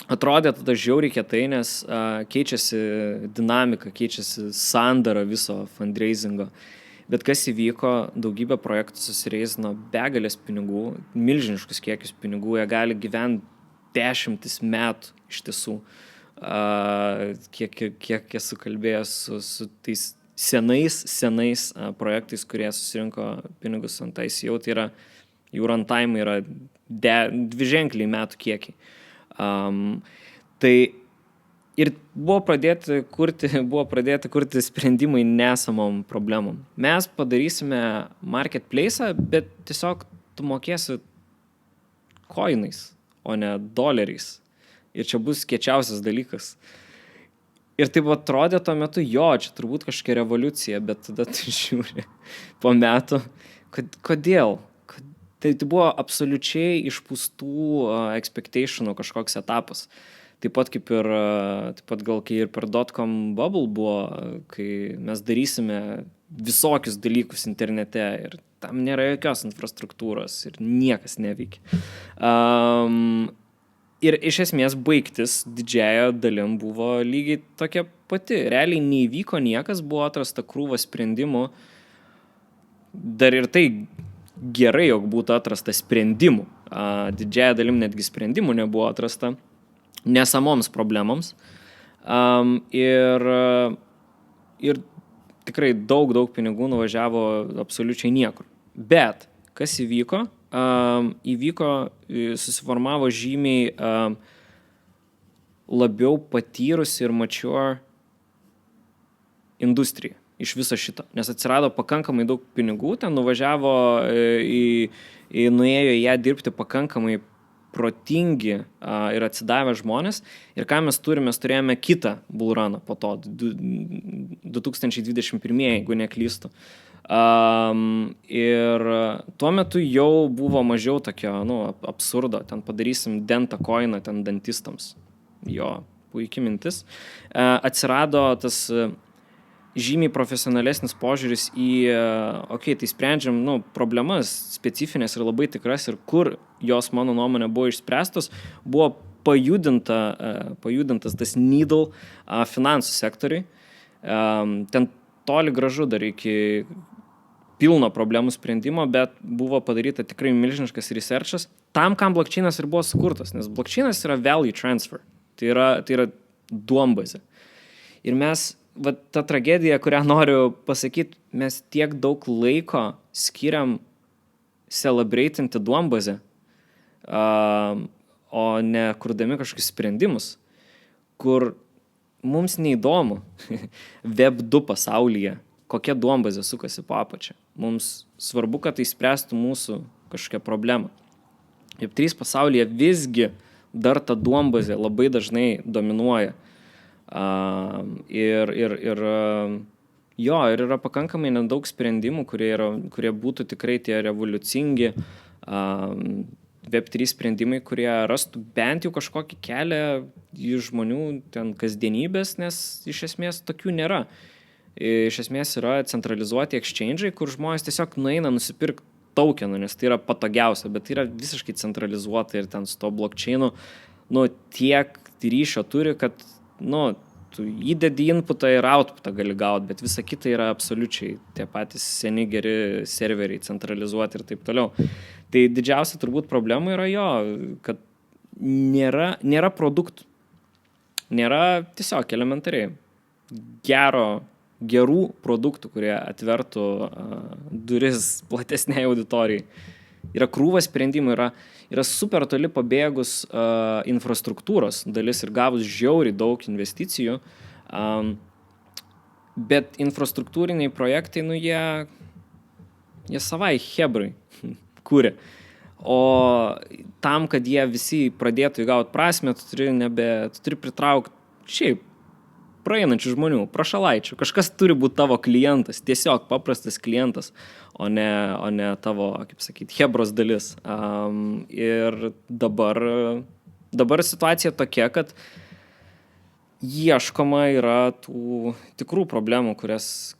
atrodė tada žiauriai kietai, nes keičiasi dinamika, keičiasi sandara viso fundraisingo. Bet kas įvyko, daugybė projektų susireizino begalės pinigų, milžiniškus kiekius pinigų, jie gali gyventi 10 metų iš tiesų. Kiek esu kalbėjęs su tais senais projektais, kurie susirinko pinigus ant ICO, tai yra, jų runtime yra dviženkliai metų kiekiai. Tai ir buvo pradėti kurti sprendimai nesamom problemom. Mes padarysime marketplace'ą, bet tiesiog tu mokėsi coinais, o ne doleriais. Ir čia bus kiečiausias dalykas. Ir taip atrodė tuo metu, čia turbūt kažkokia revoliucija, bet tada tu žiūri po metų, kodėl? Tai buvo absoliučiai išpūstų expectationų kažkoks etapas. Taip pat gal kai ir per .com bubble buvo, kai mes darysime visokius dalykus internete ir tam nėra jokios infrastruktūros ir niekas neveikia. Ir iš esmės baigtis didžiąja dalim buvo lygiai tokia pati. Realiai neįvyko niekas, buvo atrasta krūva sprendimų. Dar ir tai gerai, jog būtų atrasta sprendimų. Didžiąja dalim netgi sprendimų nebuvo atrasta nesamoms problemoms. Ir tikrai daug pinigų nuvažiavo absoliučiai niekur. Bet kas įvyko? Susiformavo žymiai labiau patyrusi ir mature industrija iš viso šito. Nes atsirado pakankamai daug pinigų, ten nuvažiavo, nuėjo į ją dirbti pakankamai protingi ir atsidavę žmonės. Ir ką mes turime? Mes turėjome kitą bullruną po to, 2021, jeigu neklystu. Ir tuo metu jau buvo mažiau tokio absurdo, ten padarysim dentą coiną ten dantistams. Puikiai mintis. Atsirado tas žymiai profesionalesnis požiūris į, tai sprendžiam problemas specifinės ir labai tikras ir kur jos, mano nuomonė, buvo išspręstos, buvo pajudintas tas needle finansų sektoriui. Ten toli gražu dar iki pilno problemų sprendimo, bet buvo padaryta tikrai milžiniškas researchas tam, kam blockchainas ir buvo sukurtas, nes blockchainas yra value transfer, tai yra duombazė. Ir mes, ta tragedija, kurią noriu pasakyti, mes tiek daug laiko skiriam celebratinti duombazę, o ne kurdami kažkokius sprendimus, kur mums neįdomu Web 2 pasaulyje, kokia duombazė sukasi po apačią. Mums svarbu, kad tai spręstų mūsų kažkokią problemą. Web 3 pasaulyje visgi dar ta duombazė labai dažnai dominuoja. Ir yra pakankamai nedaug sprendimų, kurie būtų tikrai tie revoliucingi Web 3 sprendimai, kurie rastų bent jau kažkokį kelią į žmonių ten kasdienybės, nes iš esmės tokių nėra. Iš esmės yra centralizuoti exchange'ai, kur žmonės tiesiog nueina nusipirkti tokenų, nes tai yra patogiausia, bet tai yra visiškai centralizuota ir ten su to blockchainu, tiek ryšio turi, kad, tu įdedi inputą ir outputą gali gauti, bet visa kita yra absoliučiai tie patys seni geri serveriai, centralizuoti ir taip toliau. Tai didžiausia turbūt problema yra kad nėra produktų. Nėra tiesiog elementariai gerų produktų, kurie atvertų duris platesnei auditorijai. Yra krūva sprendimų, yra super toli pabėgus infrastruktūros dalis ir gavus žiauriai daug investicijų, bet infrastruktūriniai projektai, jie savai hebrai kūrė. O tam, kad jie visi pradėtų įgauti prasmę, tu turi pritraukti šiaip praeinančių žmonių, prašalaičių. Kažkas turi būti tavo klientas, tiesiog paprastas klientas, o ne tavo, kaip sakyti, hebros dalis. Ir dabar situacija tokia, kad ieškoma yra tų tikrų problemų, kurias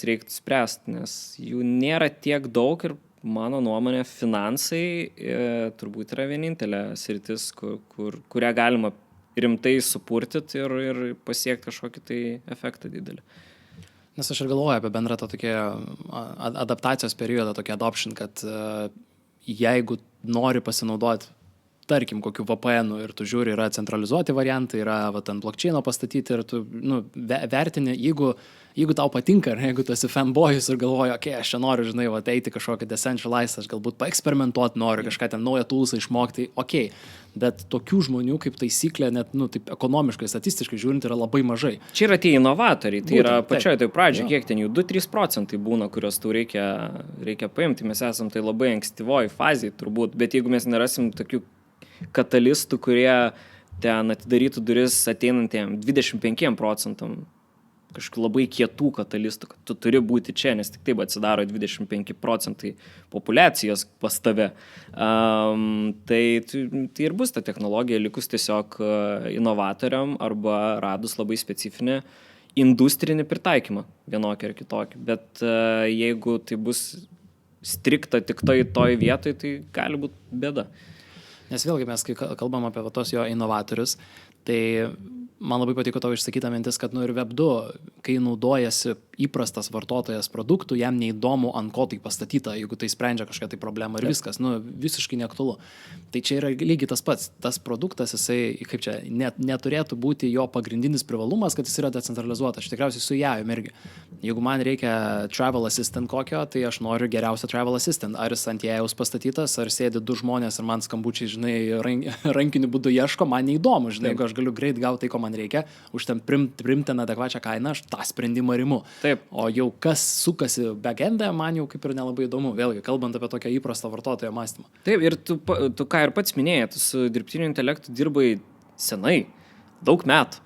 reiktų spręsti, nes jų nėra tiek daug ir mano nuomonė finansai turbūt yra vienintelė sritis, kurią galima rimtai supurtyti ir pasiekti kažkokį tai efektą didelį. Nes aš ir galvoju apie bendrą tą tokią adaptacijos periodą, tokį adoption, kad jeigu nori pasinaudoti tarkim, kokiu VPN-u ir tu žiūri, yra centralizuoti variantai, yra ant blockchaino pastatyti ir tu vertini, jeigu tau patinka, ar jeigu tu esi fanboyus ir galvoji, aš čia noriu, žinai, eiti kažkokį decentralized, aš galbūt paeksperimentuoti noriu, kažką ten naują toolsą išmokti, bet tokių žmonių kaip taisyklė, net, taip ekonomiškai, statistiškai žiūrint, yra labai mažai. Čia yra tie inovatoriai, tai yra pačioje tai pradžioje, kiek ten jų 2-3% būna, kurios tau reikia paimti, mes esam tai labai ankstyvoj fazėje turbūt, bet jeigu mes nerasim tokių katalistų, kurie ten atidarytų duris ateinantiem 25%, kažkokių labai kietų katalistų, kad tu turi būti čia, nes tik taip atsidaro 25% populiacijos pas tave. Tai ir bus ta technologija likus tiesiog inovatoriam arba radus labai specifinį industrinį pritaikymą vienokį ar kitokį. Bet jeigu tai bus strikta tik toj vietoj, tai gali būti bėda. Nes vėlgi mes, kai kalbam apie tos jo inovatorius, tai man labai patiko tavo išsakyta mintis, kad ir Web2, kai naudojasi įprastas vartotojas produktų, jam neįdomu, ant ko tai pastatyta, jeigu tai sprendžia kažkokią tai problemą ir viskas, visiškai neaktualu. Tai čia yra lygiai tas pats. Tas produktas, jisai, kaip čia, neturėtų būti jo pagrindinis privalumas, kad jis yra decentralizuotas. Aš tikriausiai su jajum irgi. Jeigu man reikia travel assistant kokio, tai aš noriu geriausią travel assistant. Ar jis ant jajaus pastatytas, ar sėdi 2 žmonės ir man skambučiai, žinai, rankiniu būdu ieško, man neįdomu, žinai, jeigu aš galiu greit gauti tai, ko man reikia, už ten primtiną adekvačią kainą, aš tą sprendimą rimu. Taip. O jau kas sukasi backend'e, man jau kaip ir nelabai įdomu, vėlgi, kalbant apie tokią įprastą vartotojo mąstymą. Taip, ir tu ką ir pats minėjai, tu su dirbtiniu intelektu dirbai senai, daug metų.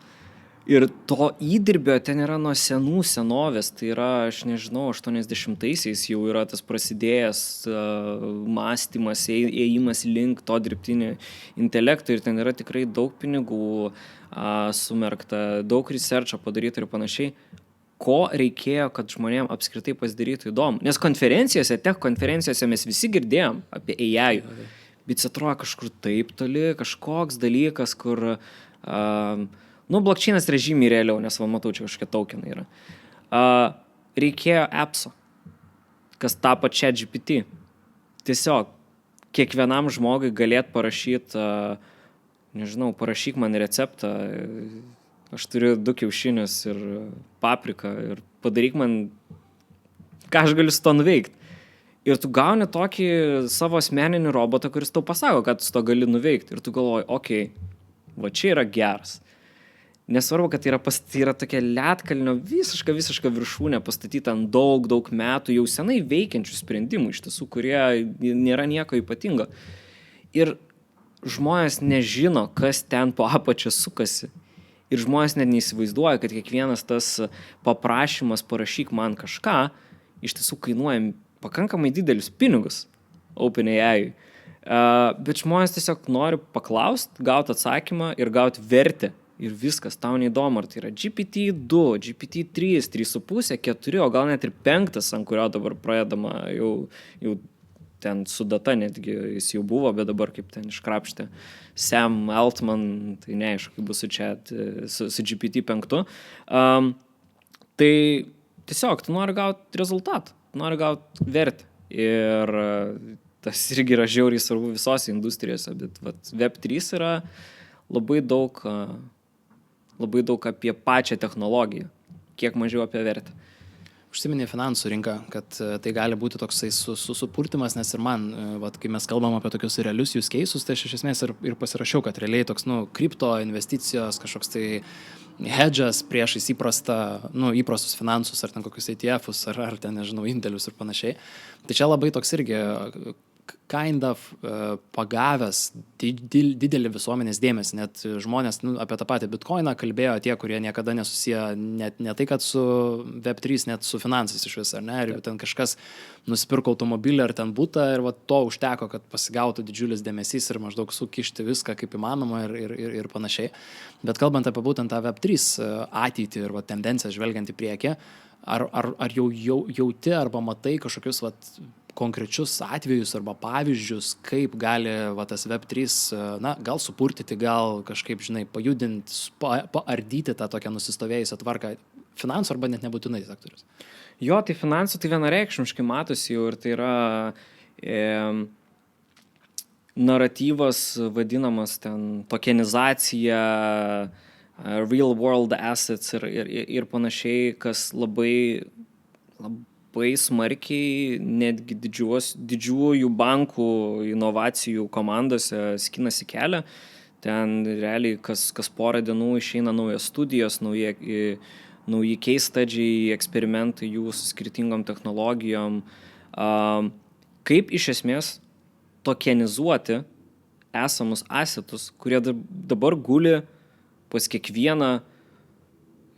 Ir to įdirbio ten yra nuo senovės, tai yra, aš nežinau, 80-aisiais jau yra tas prasidėjęs mąstymas, ėjimas link to dirbtinio intelekto ir ten yra tikrai daug pinigų sumerkta, daug researcho padaryta ir panašiai. Ko reikėjo, kad žmonėm apskritai pasidarytų įdomu. Nes tech konferencijose mes visi girdėjom apie AI, bet atrodo kažkur taip toli, kažkoks dalykas, kur blockchainas yra žymiai realiau, nes matau, čia kažkokie tokenai yra. Reikėjo appso, kas tapo ChatGPT. Tiesiog kiekvienam žmogui galėt parašyti, parašyk man receptą, aš turiu 2 kiaušinius ir papriką ir padaryk man, ką aš galiu su to nuveikti. Ir tu gauni tokį savo asmeninį robotą, kuris tau pasako, kad tu su to gali nuveikti. Ir tu galvoji, va čia yra geras. Nesvarbu, kad tai yra tokia ledkalnio visiška viršūnė pastatyta ant daug metų jau senai veikiančių sprendimų, iš tiesų, kurie nėra nieko ypatingo. Ir žmonės nežino, kas ten po apačia sukasi. Ir žmonės net neįsivaizduoja, kad kiekvienas tas paprašymas parašyk man kažką, iš tiesų kainuoja pakankamai didelius pinigus OpenAI. Bet žmonės tiesiog nori paklausti, gauti atsakymą ir gauti vertę. Ir viskas, tau neįdomu, ar tai yra GPT-2, GPT-3, 3,5, 4, o gal net ir 5, ant kurio dabar pradedama jau ten su data netgi jis jau buvo, bet dabar kaip ten iškrapštė Sam Altman, tai neaišku, kaip bus su GPT-5. Tai tiesiog tu nori gauti rezultatą, nori gauti vertę. Ir tas irgi yra žiauriai svarbu visose industrijose, bet Web3 yra labai daug apie pačią technologiją, kiek mažiau apie vertę. Užsiminė finansų rinką, kad tai gali būti toksai supurtimas, nes ir man, kai mes kalbam apie tokius realius use cases, tai aš iš esmės ir pasirašiau, kad realiai toks, kripto investicijos, kažkoks tai hedžas priešais įprastus finansus, ar ten kokius ETF-us, ar ten, nežinau, indėlius ir panašiai. Tai čia labai toks irgi, kind of pagavęs didelį visuomenės dėmesį. Net žmonės apie tą patį Bitcoiną kalbėjo tie, kurie niekada nesusiję ne tai, kad su Web3, net su finansais iš vis, ar ne? Ir ten kažkas nusipirko automobilį ar ten butą ir va, to užteko, kad pasigautų didžiulis dėmesys ir maždaug sukišti viską kaip įmanoma ir panašiai. Bet kalbant apie būtent tą Web3 ateitį ir va, tendenciją žvelgiant į priekį, ar jau jauti arba matai kažkokius vat, konkrečius atvejus arba pavyzdžius, kaip gali va, tas Web3, na, gal supurtyti, gal kažkaip, žinai, pajudinti, paardyti tą tokią nusistovėjusią tvarką finansų arba net nebūtinai sektorius. Jo, tai finansų tai vienareikšmiškai matosi jau ir tai yra naratyvas vadinamas ten tokenizacija, real world assets ir panašiai, kas labai smarkiai netgi didžiųjų bankų inovacijų komandose skinasi kelią. Ten realiai kas porą dienų išeina naujos studijos, nauji case study, eksperimentai jų su skirtingom technologijom. Kaip iš esmės tokenizuoti esamus assetus, kurie dabar guli pas kiekvieną,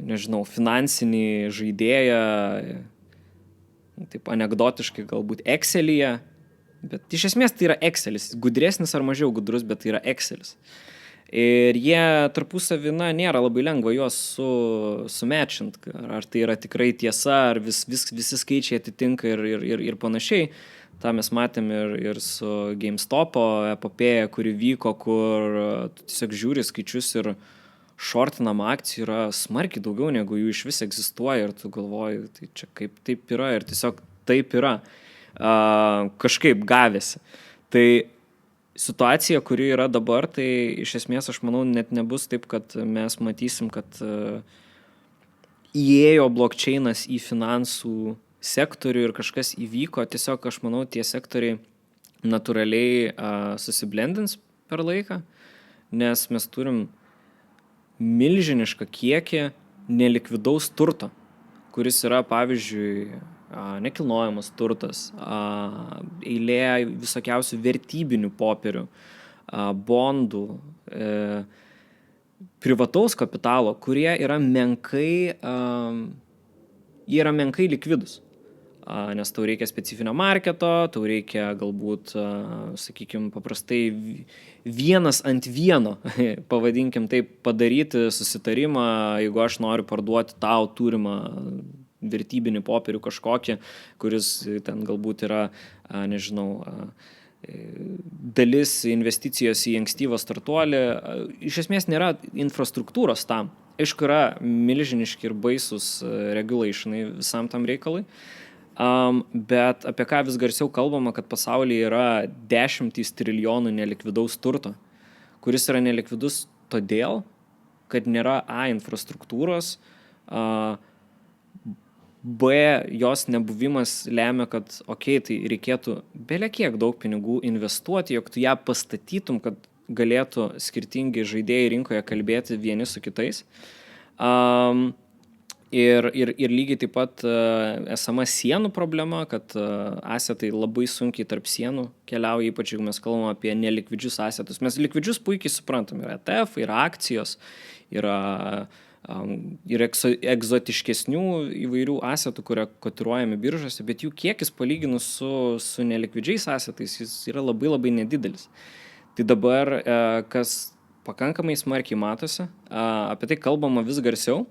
nežinau, finansinį žaidėją, taip anekdotiškai galbūt Excel'yje, bet iš esmės tai yra Excel'is, gudresnis ar mažiau gudrus, bet tai yra Excel'is. Ir jie tarpusavy, nėra labai lengva juos sumečint, ar tai yra tikrai tiesa, ar visi skaičiai atitinka ir panašiai. Ta mes matėm ir su GameStop'o epopėja, kuri vyko, kur tu tiesiog žiūri skaičius ir šortinama akcijų yra smarkiai daugiau, negu jų iš vis egzistuoja ir tu galvoji, tai čia kaip taip yra ir tiesiog taip yra, kažkaip gavėsi. Tai situacija, kuri yra dabar, tai iš esmės aš manau net nebus taip, kad mes matysim, kad įėjo blockchainas į finansų sektorių ir kažkas įvyko, tiesiog aš manau tie sektoriai natūraliai susiblendins per laiką, nes mes turim milžinišką kiekį nelikvidaus turto, kuris yra, pavyzdžiui, nekilnojamas turtas, eilė visokiausių vertybinių popierių, bondų, privataus kapitalo, kurie yra menkai likvidus. Nes tau reikia specifinio marketo, tau reikia galbūt, sakykime, paprastai vienas ant vieno, pavadinkim taip, padaryti susitarimą, jeigu aš noriu parduoti tau turimą vertybinį popierių kažkokį, kuris ten galbūt yra, nežinau, dalis investicijos į ankstyvą startuolį. Iš esmės nėra infrastruktūros tam. Aišku, yra milžiniški ir baisus regulationai visam tam reikalui. Bet apie ką vis garsiau kalbama, kad pasaulyje yra 10 trilijonų nelikvidaus turto, kuris yra nelikvidus todėl, kad nėra infrastruktūros, B, jos nebuvimas lemia, kad tai reikėtų belekiek daug pinigų investuoti, jog tu ją pastatytum, kad galėtų skirtingi žaidėjai rinkoje kalbėti vieni su kitais. Ir lygiai taip pat esama sienų problema, kad asetai labai sunkiai tarp sienų keliauja, ypač jeigu mes kalbame apie nelikvidžius asetus. Mes likvidžius puikiai suprantam, yra ETF, yra akcijos, yra egzotiškesnių įvairių asetų, kurie kotiruojami biržose, bet jų kiekis palyginus su nelikvidžiais asetais jis yra labai labai nedidelis. Tai dabar, kas pakankamai smarkiai matosi, apie tai kalbama vis garsiau,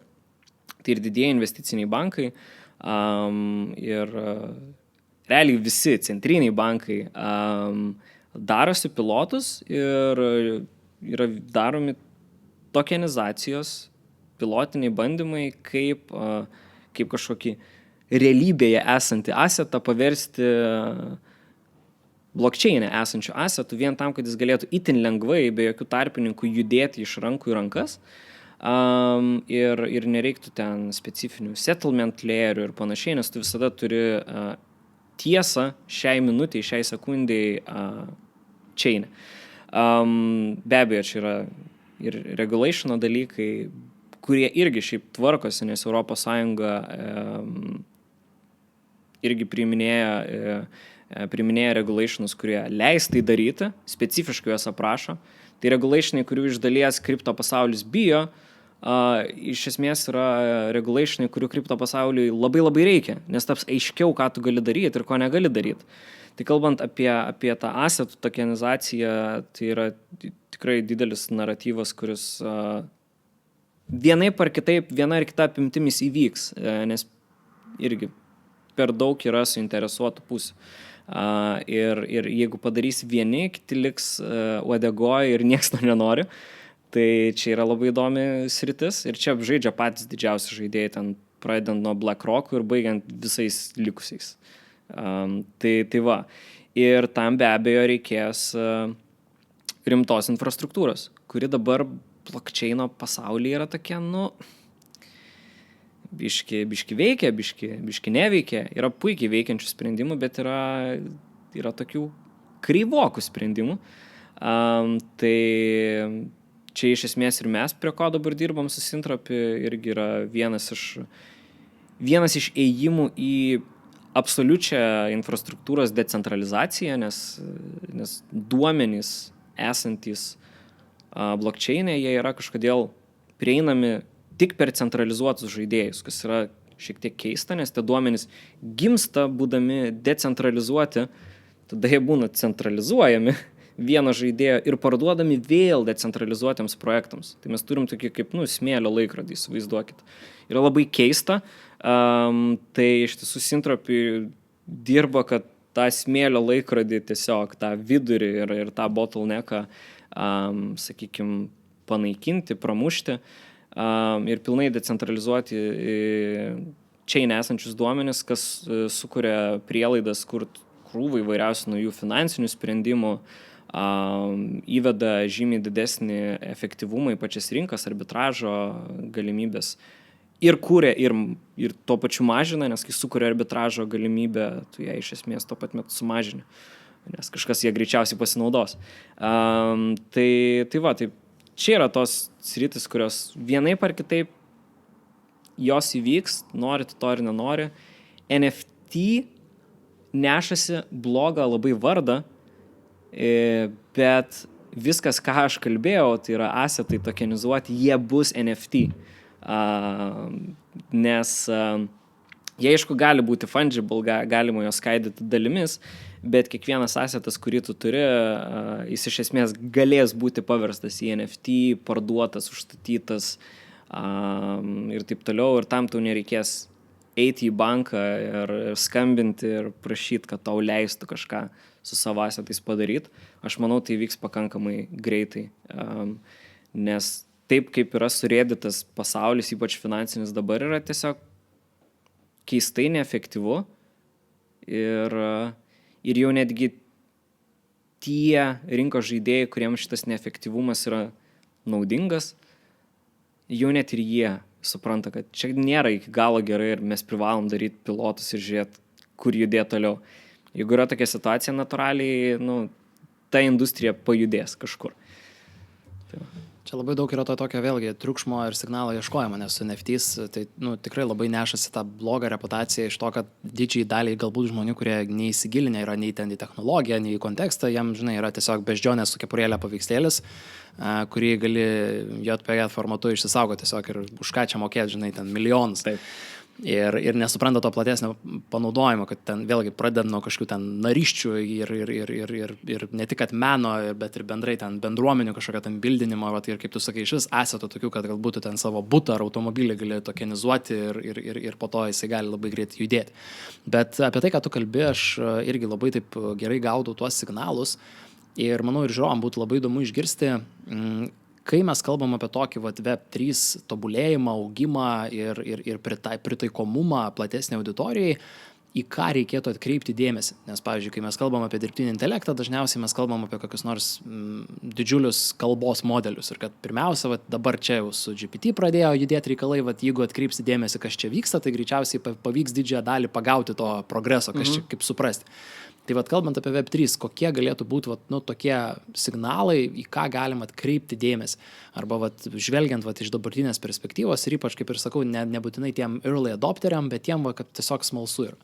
tai ir didieji investiciniai bankai ir realiai visi centriniai bankai darosi pilotus ir yra daromi tokenizacijos, pilotiniai bandymai, kaip kažkokį realybėje esantį asetą paversti blockchain'e esančių asetų vien tam, kad jis galėtų itin lengvai, be jokių tarpininkų judėti iš rankų į rankas. Ir nereiktų ten specifinių settlement layerių ir panašiai, nes tu visada turi tiesą šiai minutei, šiai sekundėjai chain'e. Be abejo, čia yra ir regulationo dalykai, kurie irgi šiaip tvarkosi, nes Europos Sąjunga irgi priiminėja priiminėja regulationus, kurie leis tai daryti, specifiškai juos aprašo. Tai regulationai, kurių iš dalies kripto pasaulis bijo, iš esmės yra regulationai, kurių kripto pasauliui labai labai reikia, nes taps aiškiau, ką tu gali daryti ir ko negali daryti. Tai kalbant apie tą asetų tokenizaciją, tai yra tikrai didelis naratyvas, kuris vienaip ar kitaip, viena ar kita apimtimis įvyks, nes irgi per daug yra suinteresuotų pusių. Ir jeigu padarys vieni, kiti liks uodegoje ir nieks to nenori, tai čia yra labai įdomi sritis ir čia žaidžia patys didžiausi žaidėjai, ten pradedant nuo BlackRock ir baigiant visais likusiais. Tai va. Ir tam be abejo reikės rimtos infrastruktūros, kuri dabar blockchaino pasaulyje yra tokia, biški veikia, biški neveikia. Yra puikiai veikiančių sprendimų, bet yra tokių kreivokų sprendimų. Tai čia iš esmės ir mes prie ko dabar dirbam su Syntropi irgi yra vienas iš ėjimų į absoliučią infrastruktūros decentralizaciją, nes duomenys esantys blockchain'e, jie yra kažkodėl prieinami tik per centralizuotus žaidėjus, kas yra šiek tiek keista, nes tie duomenys gimsta būdami decentralizuoti, tada jie būna centralizuojami vieno žaidėjo ir parduodami vėl decentralizuotiems projektams. Tai mes turim tokį kaip, smėlio laikrodį, įsivaizduokit. Yra labai keista, tai iš tiesų Syntropi dirba, kad tą smėlio laikrodį tiesiog, tą vidurį ir tą bottlenecką, sakykime, panaikinti, pramušti ir pilnai decentralizuoti čia nesančius duomenis, kas sukuria prielaidas krūvą įvairiausių naujų finansinių sprendimų, įveda žymiai didesnį efektyvumą į pačias rinkas, arbitražo galimybės ir kūrė, ir tuo pačiu mažina, nes kai sukuria arbitražo galimybę, tu ją iš esmės tuo pat metu sumažini, nes kažkas jie greičiausiai pasinaudos. Tai čia yra tos sritis, kurios vienaip ar kitaip jos įvyks, nori tu to ir nenori. NFT nešasi blogą labai vardą, bet viskas, ką aš kalbėjau, tai yra asetai tokenizuoti, jie bus NFT. Nes jie, aišku, gali būti fungible, galima jos skaidyti dalimis, bet kiekvienas asetas, kurį tu turi, jis iš esmės galės būti paverstas į NFT, parduotas, užstatytas ir taip toliau, ir tam tau nereikės eiti į banką ir skambinti ir prašyti, kad tau leistų kažką su savo asetais padaryti. Aš manau, tai vyks pakankamai greitai, nes taip kaip yra surėdytas pasaulis, ypač finansinis dabar, yra tiesiog keistai neefektyvu ir jau netgi tie rinkos žaidėjai, kuriems šitas neefektyvumas yra naudingas, jau net ir jie supranta, kad čia nėra iki galo gerai ir mes privalom daryti pilotus ir žiūrėti, kur judėti toliau. Jeigu yra tokia situacija, natūraliai, ta industrija pajudės kažkur. Čia labai daug yra to tokio vėlgi triukšmo ir signalo ieškojimo, nes su NFTs tai tikrai labai nešasi tą blogą reputaciją iš to, kad didžiai daliai galbūt žmonių, kurie neįsigilinę yra nei ten į technologiją, nei į kontekstą, jam, yra tiesiog beždžionės su kepurėlė paveikslėlis, kurį gali JPG formatu išsisaugoti tiesiog ir už ką čia mokėti, ten milijonus. Taip. Ir nesupranta to platesnio panaudojimo, kad ten vėlgi pradeda nuo kažkokių ten nariščių ir ne tik kad meno, bet ir bendrai ten bendruomenių kažkokio ten bildinimo, ir kaip tu sakai, šis aseto tokių, kad galbūt tu ten savo butą ar automobilį gali tokenizuoti ir po to jisai gali labai greitai judėti. Bet apie tai, ką tu kalbi, aš irgi labai taip gerai gaudau tuos signalus ir manau ir žiūrovam būtų labai įdomu išgirsti, kai mes kalbam apie tokį Web3 tobulėjimą, augimą ir pritaikomumą platesnė auditorijai, į ką reikėtų atkreipti dėmesį. Nes, pavyzdžiui, kai mes kalbam apie dirbtinį intelektą, dažniausiai mes kalbam apie kokius nors didžiulius kalbos modelius. Ir kad pirmiausia, dabar čia jau su GPT pradėjo judėti reikalai, jeigu atkreipsi dėmesį, kas čia vyksta, tai greičiausiai pavyks didžiąją dalį pagauti to progreso, kas čia kaip suprasti. Tai kalbant apie Web3, kokie galėtų būti tokie signalai, į ką galima atkreipti dėmesį. Arba žvelgiant iš dabartinės perspektyvos ir ypač, kaip ir sakau, nebūtinai tiem early adopteriam, bet tiem, kad tiesiog smalsu yra.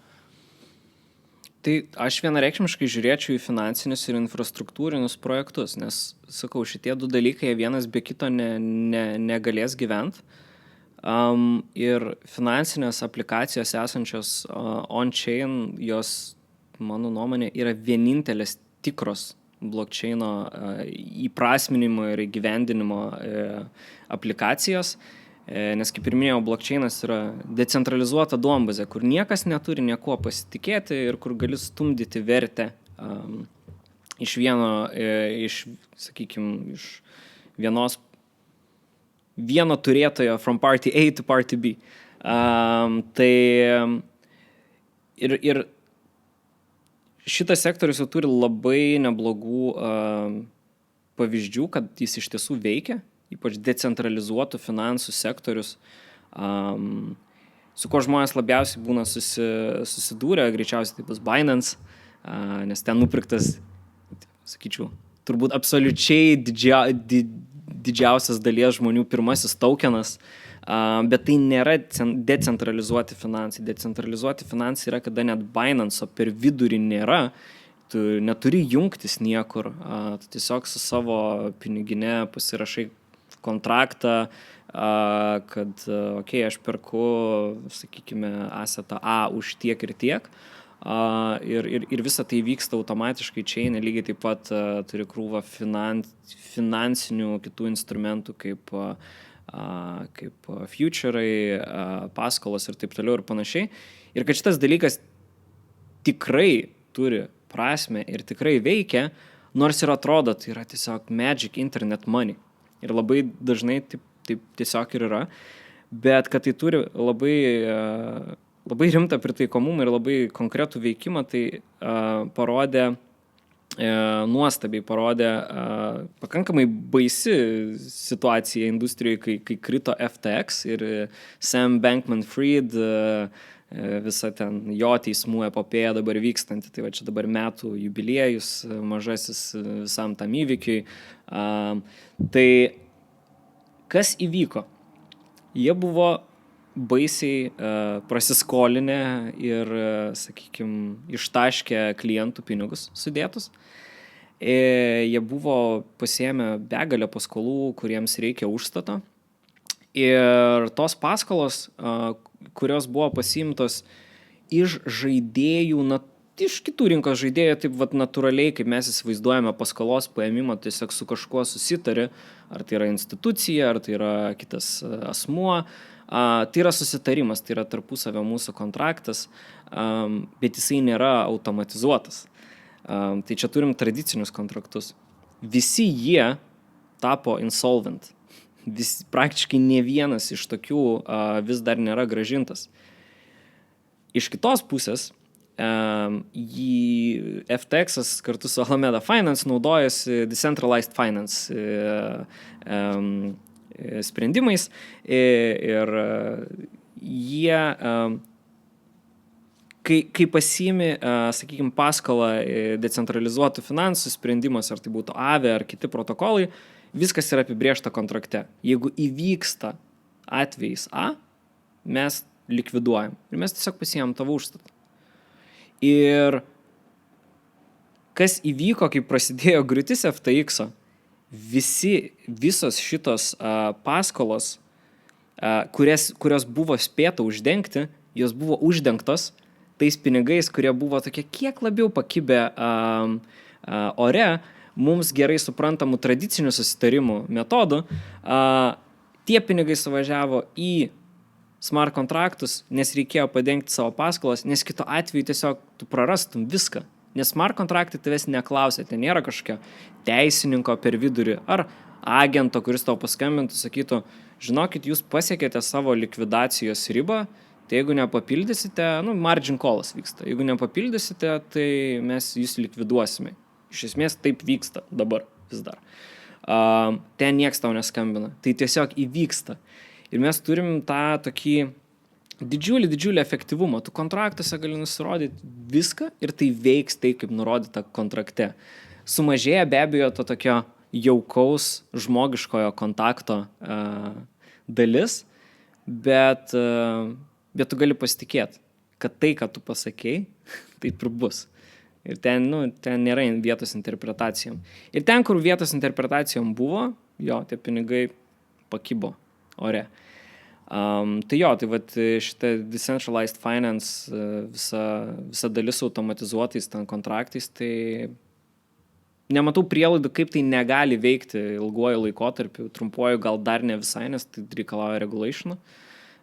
Tai aš vienareikšmiškai žiūrėčiau į finansinius ir infrastruktūrinius projektus, nes, sakau, šitie du dalykai vienas be kito negalės gyventi. Ir finansinės aplikacijos esančios on-chain, jos, mano nuomonė, yra vienintelės tikros blockchaino įprasminimo ir įgyvendinimo aplikacijos. Nes, kaip ir minėjau, blockchainas yra decentralizuota duombazė, kur niekas neturi niekuo pasitikėti ir kur gali stumdyti vertę iš vieno turėtojo from party A to party B. Ir šitas sektorius jau turi labai neblogų pavyzdžių, kad jis iš tiesų veikia, ypač decentralizuotų finansų sektorius, su kuo žmonės labiausiai būna susidūrę, greičiausiai tai bus Binance, nes ten nupirktas, sakyčiau, turbūt absoliučiai didžiausias dalies žmonių pirmasis tokenas, bet tai nėra decentralizuoti finansai. Decentralizuoti finansai yra, kada net Binance'o per vidurį nėra, tu neturi jungtis niekur, tu tiesiog su savo pinigine pasirašai kontraktą, kad, aš perku, sakykime, asetą A už tiek ir tiek, ir visa tai vyksta automatiškai chain, lygiai taip pat turi krūvą finansinių kitų instrumentų kaip future'ai, paskolos ir taip toliau ir panašiai. Ir kad šitas dalykas tikrai turi prasme ir tikrai veikia, nors ir atrodo, tai yra tiesiog magic internet money. Ir labai dažnai taip tiesiog ir yra, bet kad tai turi labai rimtą pritaikomumą ir labai konkretų veikimą, tai nuostabiai parodė pakankamai baisi situacija industrijoje, kai krito FTX ir Sam Bankman-Fried, visa ten jo teismų epopėja dabar vykstanti. Tai va čia dabar metų jubiliejus mažasis visam tam įvykiui. Tai kas įvyko? Jie buvo baisiai prasiskolinę ir, sakykime, ištaškę klientų pinigus sudėtus. Jie buvo pasiėmę begalę paskolų, kuriems reikia užstato. Ir tos paskolos, kurios buvo pasiimtos iš žaidėjų, iš kitų rinkos žaidėjų, taip natūraliai, kaip mes įsivaizduojame paskolos paėmimą, tiesiog su kažkuo susitari, ar tai yra institucija, ar tai yra kitas asmuo. Tai yra susitarimas, tai yra tarpusavio mūsų kontraktas, bet jisai nėra automatizuotas. Tai čia turim tradicinius kontraktus. Visi jie tapo insolvent. Praktiškai ne vienas iš tokių vis dar nėra grąžintas. Iš kitos pusės, FTX kartu su Alameda Finance naudojasi decentralized finance sprendimais ir jie, kai pasiimi, sakykime, paskolą decentralizuotų finansų sprendimas, ar tai būtų AVE ar kiti protokolai, viskas yra apibrėžta kontrakte. Jeigu įvyksta atvejis A, mes likviduojam ir mes tiesiog pasiėmėm tavo užstatą. Ir kas įvyko, kai prasidėjo griūtis FTX-o, visos šitos paskolos, kurios buvo spėta uždengti, jos buvo uždengtos tais pinigais, kurie buvo tokie kiek labiau pakibę ore, mums gerai suprantamų tradicinių susitarimų metodų, tie pinigai suvažiavo į smart kontraktus, nes reikėjo padengti savo paskolas, nes kito atveju tiesiog tu prarastum viską. Nes smart kontraktai tavęs neklausia, ten nėra kažkokio teisininko per vidurį ar agento, kuris tau paskambintų, sakytų, žinokit, jūs pasiekėte savo likvidacijos ribą, tai jeigu nepapildysite, margin callas vyksta, jeigu nepapildysite, tai mes jūs likviduosime. Iš esmės taip vyksta dabar vis dar. Ten nieks tau neskambina. Tai tiesiog įvyksta. Ir mes turim tą tokį didžiulį efektyvumą. Tu kontraktuose gali nusirodyti viską ir tai veiks taip, kaip nurodyta kontrakte. Sumažėja be abejo to tokio jaukaus žmogiškojo kontakto dalis, bet tu gali pasitikėti, kad tai, ką tu pasakei, taip ir bus. Ir ten nėra vietos interpretacijom. Ir ten, kur vietos interpretacijom buvo, jo, tie pinigai pakibo ore. Tai jo, tai vat šitą decentralized finance visa dalis automatizuotais ten kontraktais, tai nematau prielaidų, kaip tai negali veikti ilguoju laikotarpiu, trumpuoju gal dar ne visai, nes tai reikalauja regulationų,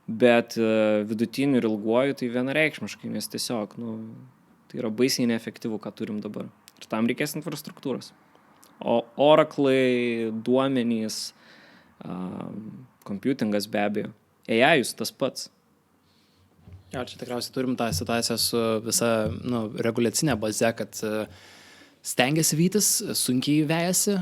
bet vidutiniu ir ilguoju tai vienareikšmiškai, nes tiesiog, tai yra baisiai neefektyvu, ką turim dabar. Ir tam reikės infrastruktūros. O Oracle, duomenys, computingas be abejo, AI-us tas pats. Jo, čia tikriausiai turim tą situaciją su visa reguliacinė baze, kad stengiasi vytis, sunkiai vejasi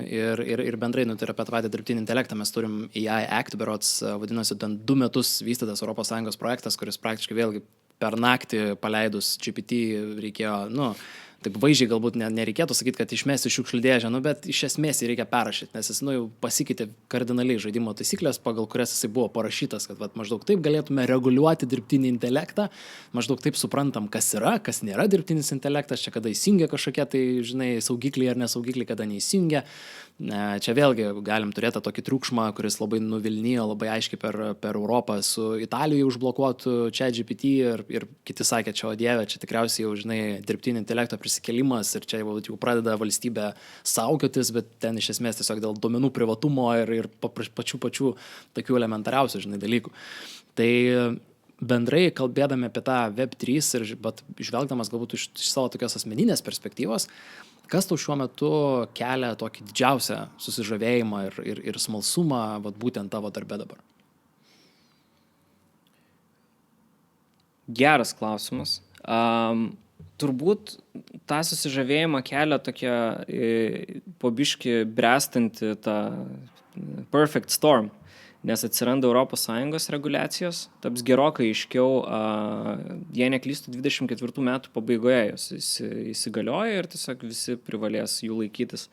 ir bendrai, tai yra apie tą patį dirbtinį intelektą. Mes turim AI Act, berods vadinosi, 2 metus vystytas ES projektas, kuris praktiškai vėlgi per naktį paleidus GPT reikėjo, taip vaizdžiai galbūt nereikėtų sakyti, kad išmesti šiukšlių dėžę, bet iš esmės jį reikia perrašyti, nes jis jau pasikeitė kardinaliai žaidimo taisyklės, pagal kurias jisai buvo parašytas, kad maždaug taip galėtume reguliuoti dirbtinį intelektą, maždaug taip suprantam, kas yra, kas nėra dirbtinis intelektas, čia kada įsijungia kažkokie, tai saugikliai ar nesaugikliai, kada neįsijungia. Čia vėlgi galim turėti tokį triukšmą, kuris labai nuvilnijo labai aiškiai per Europą su Italijoje užblokuotu ChatGPT ir kiti sakė, čia o dieve, čia tikriausiai jau, dirbtinio intelekto prisikėlimas ir čia jau pradeda valstybė saugiotis, bet ten iš esmės tiesiog dėl duomenų privatumo ir pačių tokių elementariausių, dalykų. Tai bendrai kalbėdami apie tą Web3 bet žvelgdamas galbūt iš savo tokios asmeninės perspektyvos, kas tau šiuo metu kelia tokį didžiausią susižavėjimą ir smalsumą, būtent tavo darbe dabar? Geras klausimas. Turbūt tą susižavėjimą kelia tokia po biškį bręstanti ta perfect storm, nes atsiranda ES reguliacijos, taps gerokai aiškiau, jei neklystų 24 metų pabaigoje jos įsigalioja ir tiesiog visi privalės jų laikytis.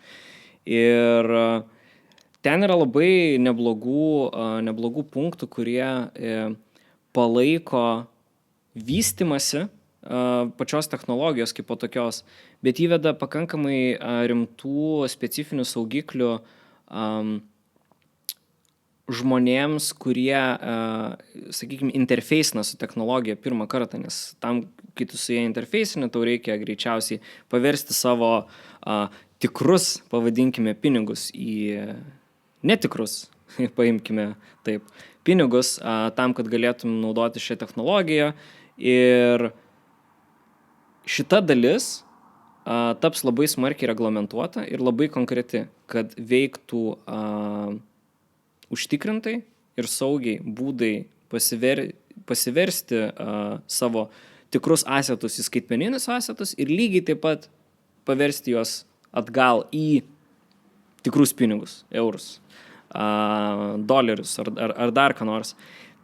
Ir ten yra labai neblogų punktų, kurie palaiko vystimasi pačios technologijos kaip po tokios, bet įveda pakankamai rimtų specifinių saugiklių žmonėms, kurie, sakykime, interfeisina su technologija pirmą kartą, nes tam, kai tu su jie interfeisini, tau reikia greičiausiai paversti savo tikrus, pavadinkime, pinigus į netikrus, paimkime taip, pinigus tam, kad galėtum naudoti šią technologiją. Ir šita dalis taps labai smarkiai reglamentuota ir labai konkreti, kad veiktų užtikrintai ir saugiai būdai pasiversti savo tikrus asetus į skaitmeninius asetus ir lygiai taip pat paversti juos atgal į tikrus pinigus, eurus, dolerius ar dar ką nors.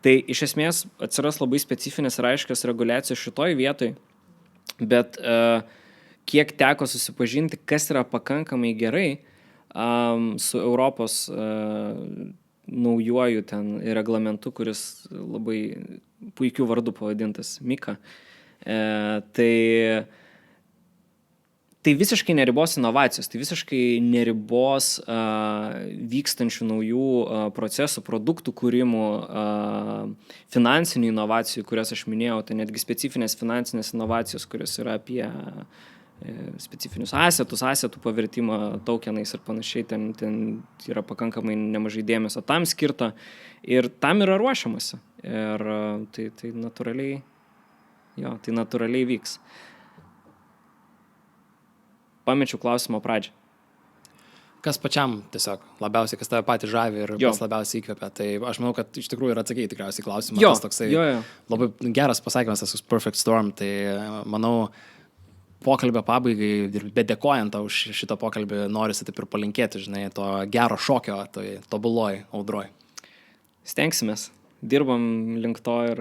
Tai iš esmės atsiras labai specifinės ir aiškios reguliacijos šitoj vietoj, bet kiek teko susipažinti, kas yra pakankamai gerai su Europos naujuoju ten reglamentu, kuris labai puikiu vardu pavadintas MiCA. Tai visiškai neribos inovacijos, tai visiškai neribos vykstančių naujų procesų, produktų kūrimų, finansinių inovacijų, kurias aš minėjau, tai netgi specifinės finansinės inovacijos, kurios yra apie specifinius asetų pavertimą tokenais ir panašiai, ten yra pakankamai nemažai dėmesio tam skirta ir tam yra ruošiamasi. Ir tai natūraliai vyks. Pamečiau klausimo pradžią. Kas pačiam tiesiog labiausiai, kas tave patį žavi ir kas labiausiai įkvepia. Tai aš manau, kad iš tikrųjų ir atsakėjai tikriausiai klausimą. Tas toksai labai geras pasakymas, tas Perfect Storm. Tai manau, pokalbio pabaigai, bet dėkojant tau už šitą pokalbį, norisi taip ir palinkėti, to gero šokio, tai tobuloj audroj. Stengsimės, dirbam link to ir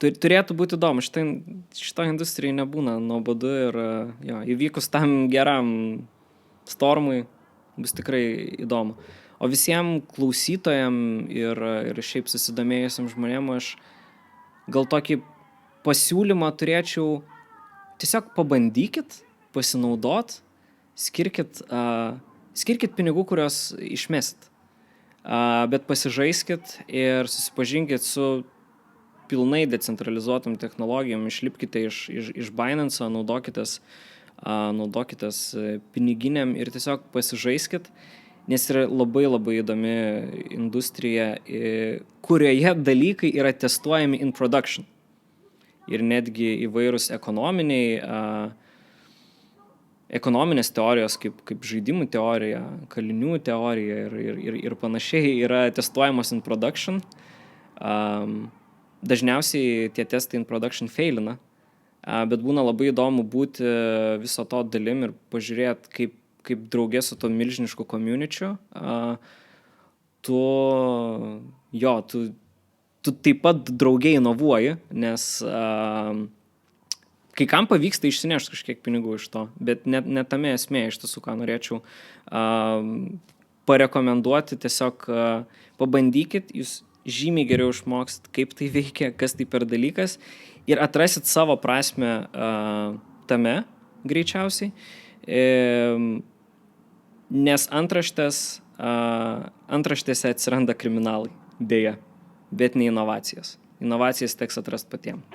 turėtų būti įdomu. Šitą industriją nebūna nuobodu ir įvykus tam geram stormui bus tikrai įdomu. O visiems klausytojam ir šiaip susidomėjusiam žmonėm aš gal tokį pasiūlymą turėčiau tiesiog pabandykit, pasinaudot, skirkit pinigų, kurios išmesit. Bet pasižaiskit ir susipažinkit su pilnai decentralizuotom technologijom, išlipkite iš Binance'o, naudokitės piniginiam ir tiesiog pasižaiskit, nes yra labai labai įdomi industrija, kurioje dalykai yra testuojami in production. Ir netgi įvairūs ekonominės teorijos, kaip žaidimų teorija, kalinių teorija ir panašiai yra testuojamos in production. Dažniausiai tie testai in production failina, bet būna labai įdomu būti viso to dalim ir pažiūrėti, kaip draugė su to milžinišku community'u. Tu taip pat draugiai inovuoji, nes kai kam pavyksta išsinešti kažkiek pinigų iš to, bet ne tame esmė, iš tiesų, ką norėčiau parekomenduoti, tiesiog pabandykit, jūs žymiai geriau išmoksit, kaip tai veikia, kas tai per dalykas ir atrasit savo prasmę tame greičiausiai, nes antraštėse atsiranda kriminalai, beje, bet ne inovacijas. Inovacijas teks atrast patiem.